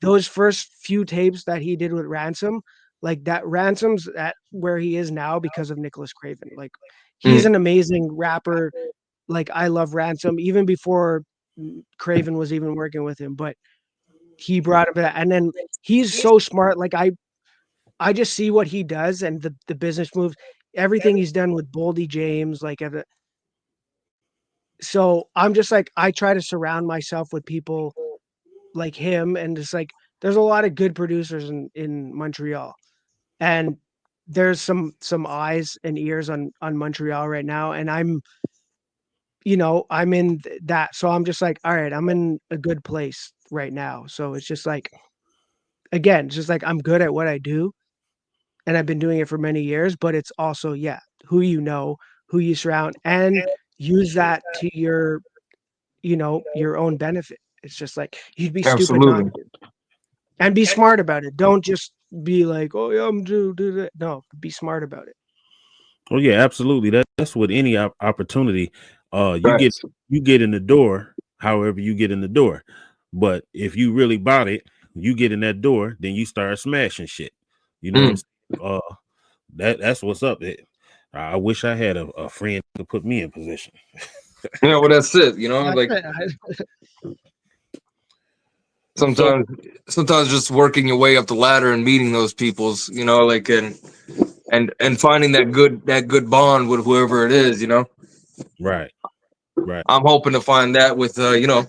those first few tapes that he did with Ransom, like that Ransom's at where he is now because of Nicholas Craven. Like he's an amazing rapper. Like I love Ransom even before Craven was even working with him, but he brought him that. And then he's so smart. Like I just see what he does and the business moves, everything he's done with Boldy James, so I'm just like, I try to surround myself with people like him. And it's like, there's a lot of good producers in Montreal, and there's some eyes and ears on Montreal right now. And I'm in that. So I'm just like, all right, I'm in a good place right now. So it's just like, again, it's just like, I'm good at what I do and I've been doing it for many years, but it's also, who who you surround, and use that to your, your own benefit. It's just like, you'd be stupid not to. And be smart about it. Don't just be like, oh yeah, I'm do that. No, be smart about it. Oh yeah, absolutely. That's with any opportunity. You get in the door, however you get in the door. But if you really bought it, you get in that door, then you start smashing shit. You know what I'm saying? That's what's up. I wish I had a friend to put me in position. Yeah, well, that's it. You know, That's like it. So sometimes just working your way up the ladder and meeting those people's, you know, like and finding that good bond with whoever it is. You know, right, right, I'm hoping to find that with you know,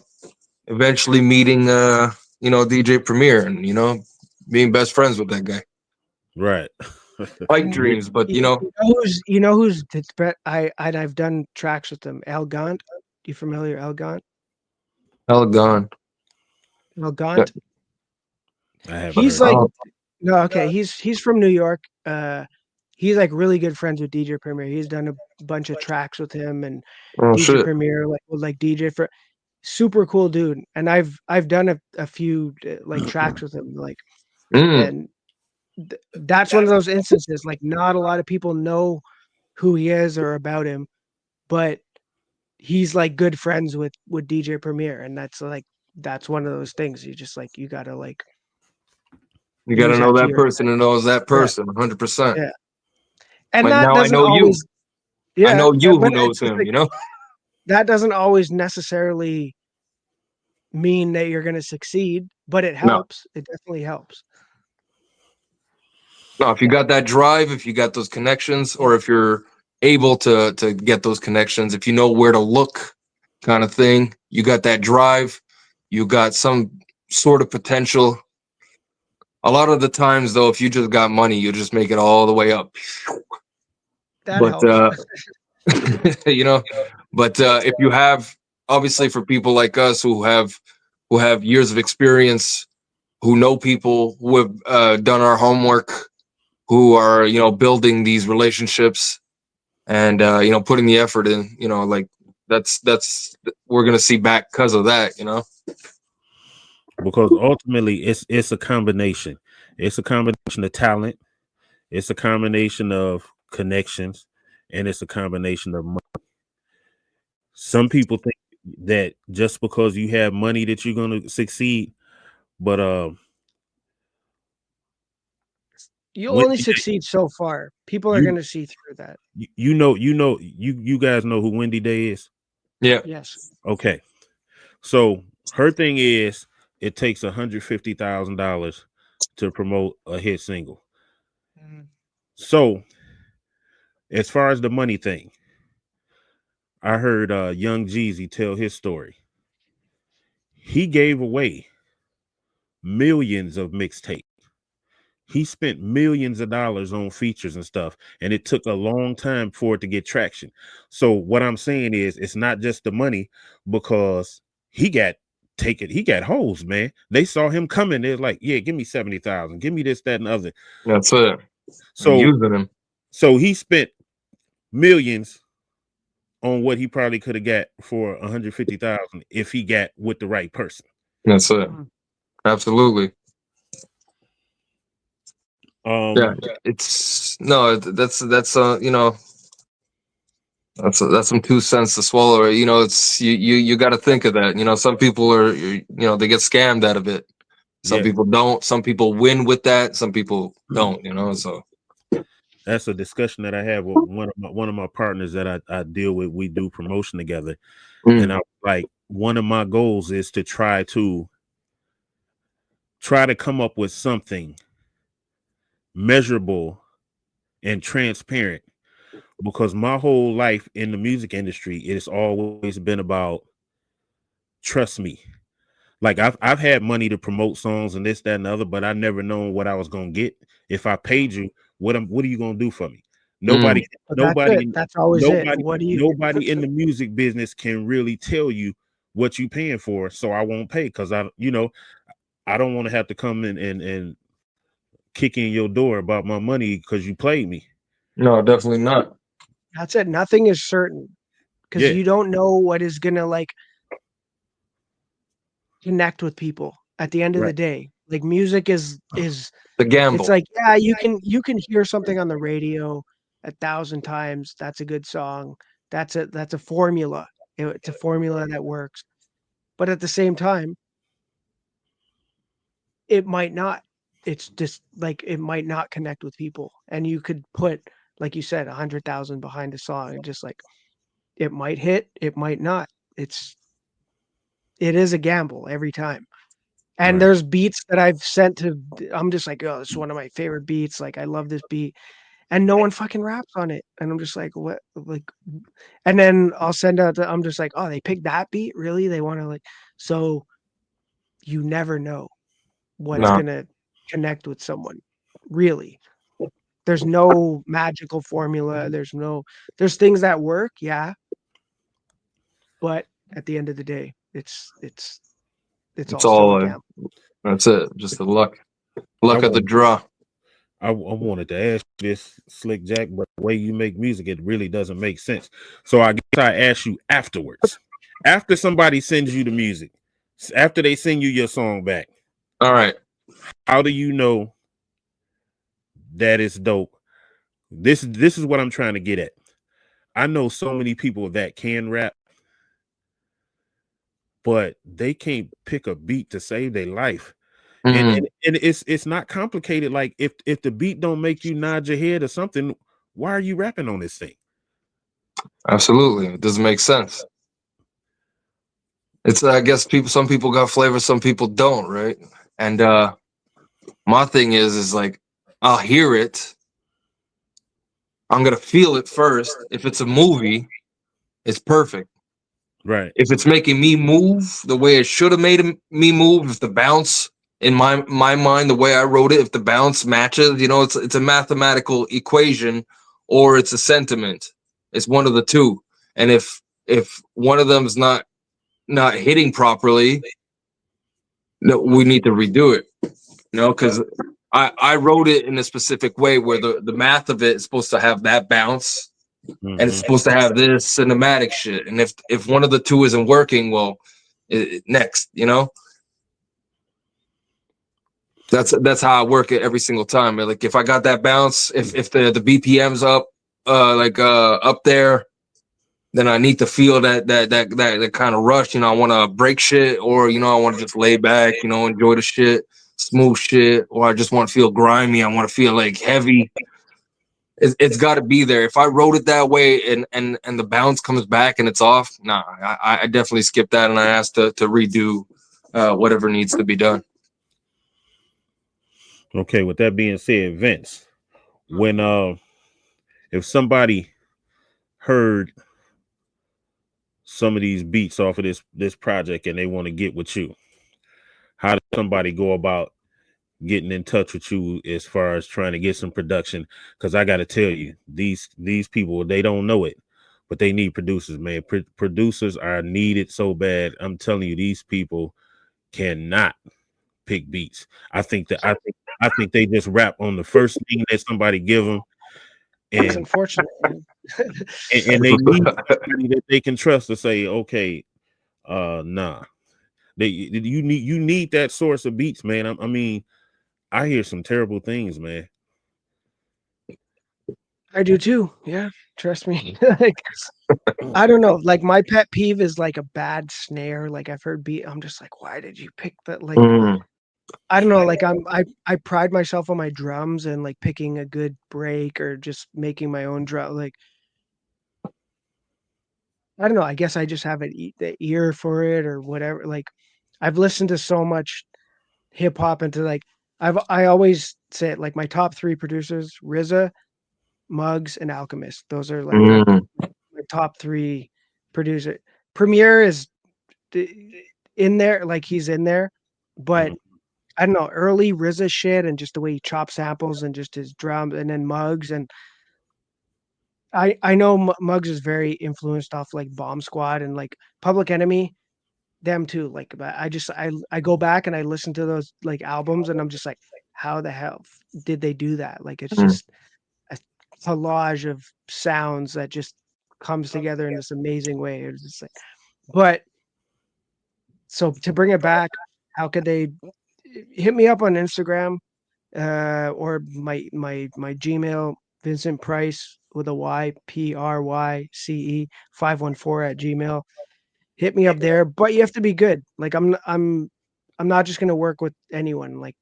eventually meeting you know, DJ Premier and you know, being best friends with that guy. right. Pipe And dreams, but you know, I've done tracks with them. Al Gant. You familiar, Al Gant? hell gone. Al Gant. I haven't He's heard. like Oh, no, okay. He's from New York. He's like really good friends with DJ Premier. He's done a bunch of tracks with him and oh DJ shit. Premier like will like DJ for super cool dude. And I've done a few like tracks with him like Mm, and that's one of those instances like not a lot of people know who he is or about him, but he's like good friends with DJ Premier, and that's one of those things you just like you gotta like you got to use know that to that your person who knows that yeah person 100%. yeah, and Like that now I doesn't know you. always I yeah, know you who but it's knows just him, like you know? that doesn't always necessarily mean that you're gonna succeed, but it No. helps. It definitely helps. No, if you got that drive, if you got those connections, or if you're able to get those connections, if you know where to look, kind of thing, you got that drive, you got some sort of potential. A lot of the times, though, if you just got money, you just make it all the way up. That But helps. you know, but if you have, obviously, for people like us who have years of experience, who know people, who have done our homework, who are you know building these relationships and you know putting the effort in, you know, like that's we're gonna see back because of that, you know. Because ultimately it's a combination. It's a combination of talent, it's a combination of connections, and it's a combination of money. Some people think that just because you have money that you're going to succeed, but You'll only Wendy, succeed so far. People are you gonna see through that. you guys know who Wendy Day is. Yeah, Yes. Okay, so her thing is it takes $150,000 to promote a hit single. Mhm. So as far as the money thing, I heard Young Jeezy tell his story. He gave away millions of mixtapes. He spent millions of dollars on features and stuff, and it took a long time for it to get traction. So what I'm saying is it's not just the money, because he got he got hoes, man. They saw him coming. They're like, yeah, give me 70,000, give me this, that, and other. that's it. And So using them. so he spent millions on what he probably could have got for 150,000 if he got with the right person. That's it. Mhm. Absolutely. Yeah, Um, it's no. That's you know, that's some 2 cents to swallow. You know, it's you got to think of that. You know, some people are you know they get scammed out of it. Some yeah, people don't. Some people win with that. Some people don't. You know, so that's a discussion that I have with one of my partners that I deal with. We do promotion together, and mm, I like one of my goals is to try to come up with something measurable and transparent, because my whole life in the music industry it's always been about trust me. Like I've had money to promote songs and this, that, and the other, but I never known what I was gonna get. If I paid you, what are you gonna do for me? mm, Nobody, But that's nobody, it. That's always it. nobody, What do you nobody in the music business can really tell you what you paying for. So I won't pay because I don't want to have to come in and kick in your door about my money because you played me. no, definitely not. That's it. Nothing is certain because Yeah, you don't know what is gonna like connect with people at the end of the right. day. Like music is The it's gamble. like yeah, you can hear something on the radio 1,000 times. That's a good song. That's a formula. It's a formula that works. But at the same time, it might not. It's just like it might not connect with people. And you could put, like you said, 100,000 behind a song and just like It might hit, it might not. It is a gamble every time. And Right. there's beats that I've sent to, I'm just like, oh, this is one of my favorite beats. Like, I love this beat. And no one fucking raps on it. And I'm just like, what? Like, and then I'll send out, I'm just like, oh, they picked that beat? Really? They want to like, so you never know what's No, going to connect with someone. Really. There's no magical formula. There's things that work. Yeah. But at the end of the day, it's it's all still a all. gamble. That's it. Just the luck I of the want draw. I wanted to ask this, Slik Jack, but the way you make music, it really doesn't make sense. So I guess I ask you afterwards. After somebody sends you the music, after they send you your song back, All right. how do you know that it's dope? This is what I'm trying to get at. I know so many people that can rap, but they can't pick a beat to save their life. And, Mhm. and it's not complicated. Like if the beat don't make you nod your head or something, why are you rapping on this thing? Absolutely, it doesn't make sense. It's I guess some people got flavor, some people don't, right? And my thing is like I'll hear it, I'm gonna feel it first. If it's a movie, it's perfect. Right. If it's making me move the way it should have made me move, if the bounce in my mind, the way I wrote it, if the bounce matches, it's a mathematical equation or it's a sentiment. It's one of the two. And if one of them is not hitting properly, no, we need to redo it. Because I wrote it in a specific way where the math of it is supposed to have that bounce and it's supposed to have this cinematic shit. And if one of the two isn't working, well, next, that's how I work it every single time. Like if I got that bounce, if the BPM's up, up there, then I need to feel that kind of rush. I want to break shit, or I want to just lay back, enjoy the shit, smooth shit, or I just want to feel grimy. I want to feel like heavy. It's got to be there. If I wrote it that way and the bounce comes back and it's off, nah, I definitely skip that and I ask to redo whatever needs to be done. Okay, with that being said, Vince, when if somebody heard some of these beats off of this project and they want to get with you, how does somebody go about getting in touch with you as far as trying to get some production? Because I got to tell you, these people, they don't know it, but they need producers, man. Producers are needed so bad. I'm telling you, these people cannot pick beats. I think they just rap on the first thing that somebody give them, It's and unfortunate. and they need somebody that they can trust to say, okay, nah. You need that source of beats, man. I mean, I hear some terrible things, man. I do too. Yeah, trust me. Like, I don't know. Like my pet peeve is like a bad snare. Like I've heard beat. I'm just like, why did you pick that? Like I don't know. Like I pride myself on my drums and like picking a good break or just making my own drum. Like I don't know. I guess I just have the ear for it or whatever. Like I've listened to so much hip hop and to like I always say it, like my top three producers: RZA, Muggs, and Alchemist. Those are like my top three producer. Premier is in there, like he's in there, but I don't know, early RZA shit and just the way he chops samples and just his drums, and then Muggs. And I know Muggs is very influenced off like Bomb Squad and like Public Enemy, them too. Like, but I go back and I listen to those like albums and I'm just like, how the hell did they do that? Like, it's just a collage of sounds that just comes together in this amazing way. It's just like, but so to bring it back, how could they hit me up on Instagram or my Gmail, Vincent Pryce with a Y, Pryce 514 at Gmail. Hit me up there, but you have to be good. Like I'm not just gonna work with anyone. Like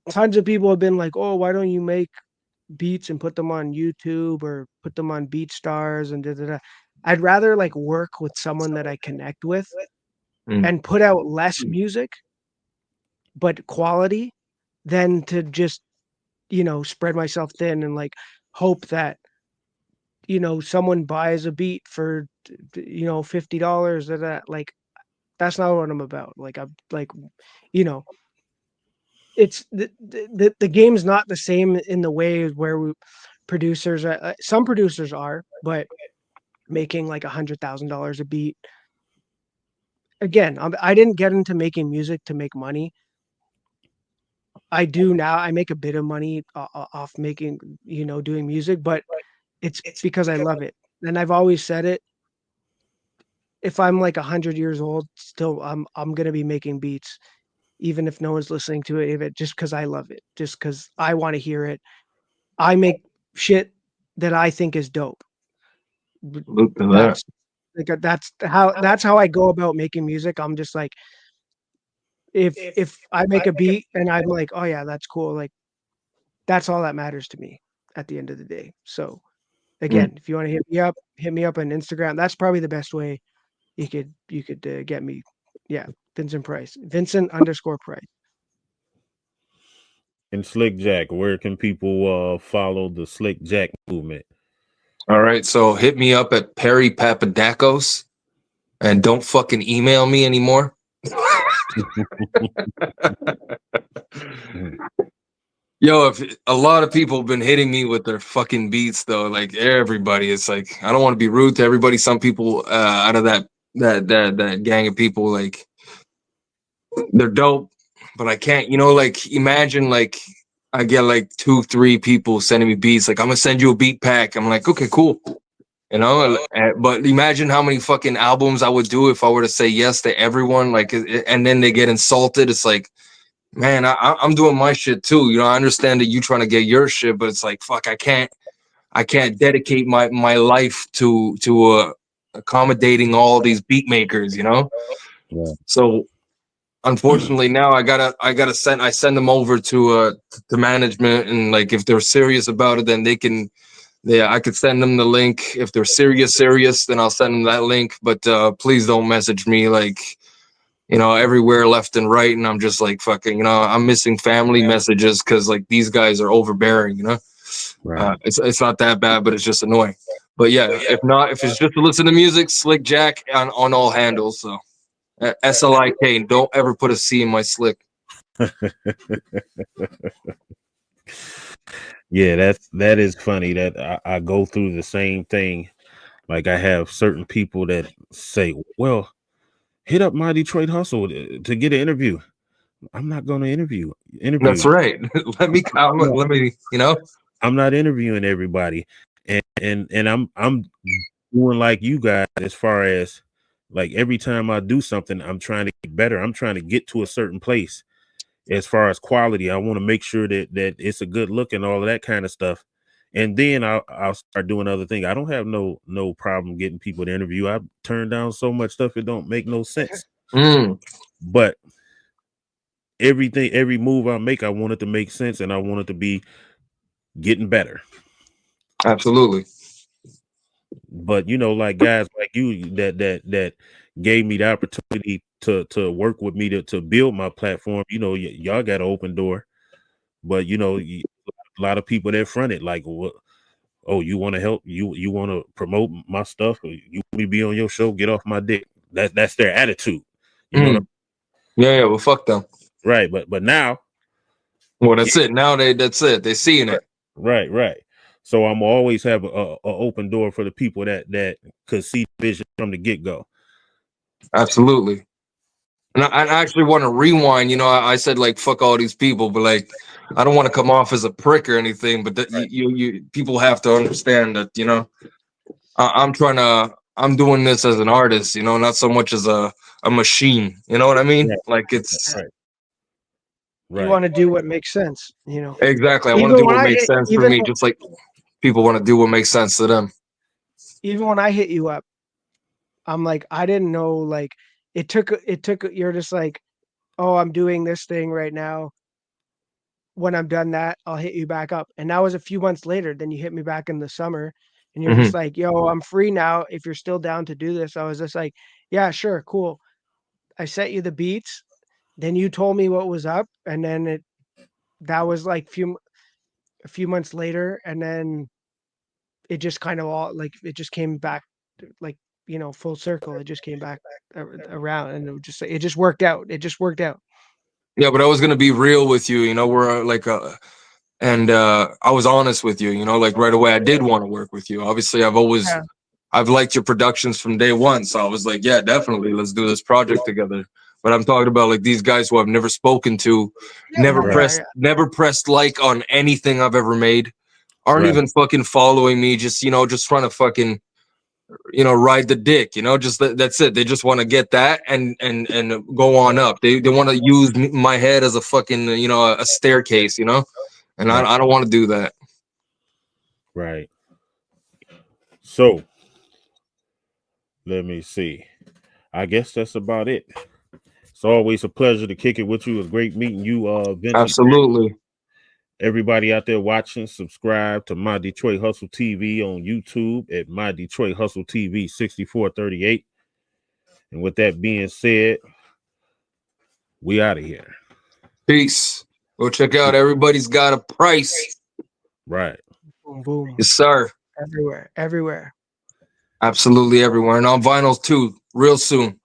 tons of people have been like, oh, why don't you make beats and put them on YouTube or put them on BeatStars and da da da. I'd rather like work with someone that I connect with Mm. and put out less music, but quality, than to just, spread myself thin and like hope that, someone buys a beat for, $50 or that. Like, that's not what I'm about. Like, I'm like, you know, it's the game's not the same in the way where producers some producers are, but making like $100,000 a beat. Again, I didn't get into making music to make money. I do now. I make a bit of money off making, doing music, but it's because I love it. And I've always said it. If I'm like 100 years old, still I'm gonna be making beats, even if no one's listening to it. If it just because I love it, just because I want to hear it. I make shit that I think is dope. Look to that. That's like that's how I go about making music. I'm just like, if I make a beat and I'm like, oh yeah, that's cool. Like, that's all that matters to me at the end of the day. So Mm. again, if you want to hit me up on Instagram. That's probably the best way you could get me. Yeah, Vincent Pryce, Vincent_Pryce. And Slik Jack, where can people follow the Slik Jack movement? All right, so hit me up at Perry Papadakos, and don't fucking email me anymore. Yo, if a lot of people have been hitting me with their fucking beats though, like everybody, it's like I don't want to be rude to everybody. Some people out of that gang of people, like they're dope, but I can't, like imagine like I get like 2-3 people sending me beats, like I'm gonna send you a beat pack. I'm like, okay, cool. But imagine how many fucking albums I would do if I were to say yes to everyone, like, and then they get insulted. It's like, man, I'm doing my shit too. I understand that you trying to get your shit, but it's like, fuck, I can't dedicate my life to accommodating all these beat makers, Yeah. So unfortunately now I send them over to management, and like if they're serious about it, then I could send them the link. If they're serious, then I'll send them that link. But please don't message me like, everywhere left and right. And I'm just like, fucking, I'm missing family messages because like these guys are overbearing, Right. It's not that bad, but it's just annoying. But yeah, if it's just to listen to music, Slik Jack on all handles. So SLIK, don't ever put a C in my Slik. Yeah, that is funny that I go through the same thing. Like I have certain people that say, well, hit up My Detroit Hustle to get an interview. I'm not going to interview. That's right. let me, I'm not interviewing everybody. And I'm doing like you guys as far as like every time I do something, I'm trying to get better. I'm trying to get to a certain place as far as quality. I want to make sure that it's a good look and all of that kind of stuff. And then I'll start doing other things. I don't have no problem getting people to interview. I've turned down so much stuff it don't make no sense. But every move I make, I want it to make sense, and I want it to be getting better. Absolutely. But like guys like you that gave me the opportunity to work with me to build my platform. Y'all got an open door, but a lot of people that front it like, what? Oh, you want to help? You want to promote my stuff? Or you want me to be on your show? Get off my dick. That's their attitude. You know what I mean? Yeah. Well, fuck them. Right. But now, well, that's it. Now that's it. They're seeing it. Right. So I'm always have a open door for the people that could see vision from the get go. Absolutely. And I actually want to rewind. I said like fuck all these people, but like I don't want to come off as a prick or anything. But that you people have to understand that I'm doing this as an artist. Not so much as a machine. You know what I mean? Right. Like it's Right. You want to do what makes sense. Exactly. I want to do what makes sense for me, just like people want to do what makes sense to them. Even when I hit you up, I'm like, I didn't know, like it took, you're just like, oh, I'm doing this thing right now. When I'm done that, I'll hit you back up. And that was a few months later. Then you hit me back in the summer and you're just like, yo, I'm free now. If you're still down to do this, I was just like, yeah, sure, cool. I sent you the beats. Then you told me what was up, and then that was like a few months later, and then it just kind of all like it just came back, like, you know, full circle. It just came back around, and it just worked out. It just worked out. Yeah, but I was gonna be real with you. You know, we're like and I was honest with you. You know, like right away, I did want to work with you. Obviously, I've liked your productions from day one, so I was like, yeah, definitely, let's do this project together. But I'm talking about like these guys who I've never spoken to, never pressed like on anything I've ever made, aren't even fucking following me, just, you know, just trying to fucking, you know, ride the dick, you know, just that's it. They just want to get that and go on up. They want to use my head as a fucking, you know, a staircase, you know, and I don't want to do that. Right. So let me see. I guess that's about it. It's always a pleasure to kick it with you. It's great meeting you, Vincent. Absolutely. Everybody out there watching, subscribe to My Detroit Hustle TV on YouTube at My Detroit Hustle TV 6438. And with that being said, we out of here. Peace. Go check out Everybody's Got a Price. Right. Boom, boom. Yes, sir. Everywhere. Absolutely everywhere. And on vinyls too, real soon.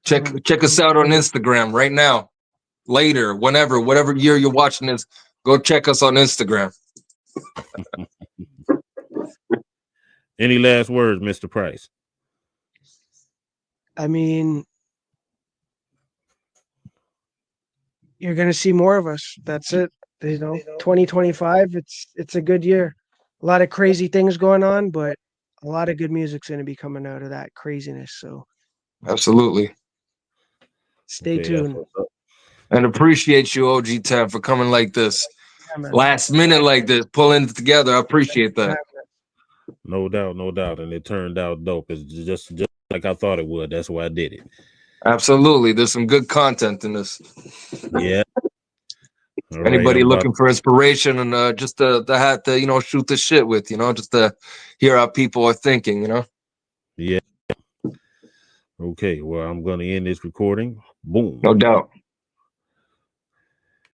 Check us out on Instagram right now. Later, whenever, whatever year you're watching this, go check us on Instagram. Any last words, Mr. Pryce? I mean, you're gonna see more of us. That's it. You know, 2025. It's a good year. A lot of crazy things going on, but a lot of good music's gonna be coming out of that craziness. So, absolutely. Stay tuned. And appreciate you, OG 10, for coming like this. Yeah, last minute like this, pulling it together. I appreciate that. No doubt, no doubt. And it turned out dope. It's just like I thought it would. That's why I did it. Absolutely. There's some good content in this. Yeah. Anybody looking for inspiration and just to have to, you know, shoot the shit with, you know, just to hear how people are thinking, you know? Yeah. Okay. Well, I'm going to end this recording. Boom. No doubt.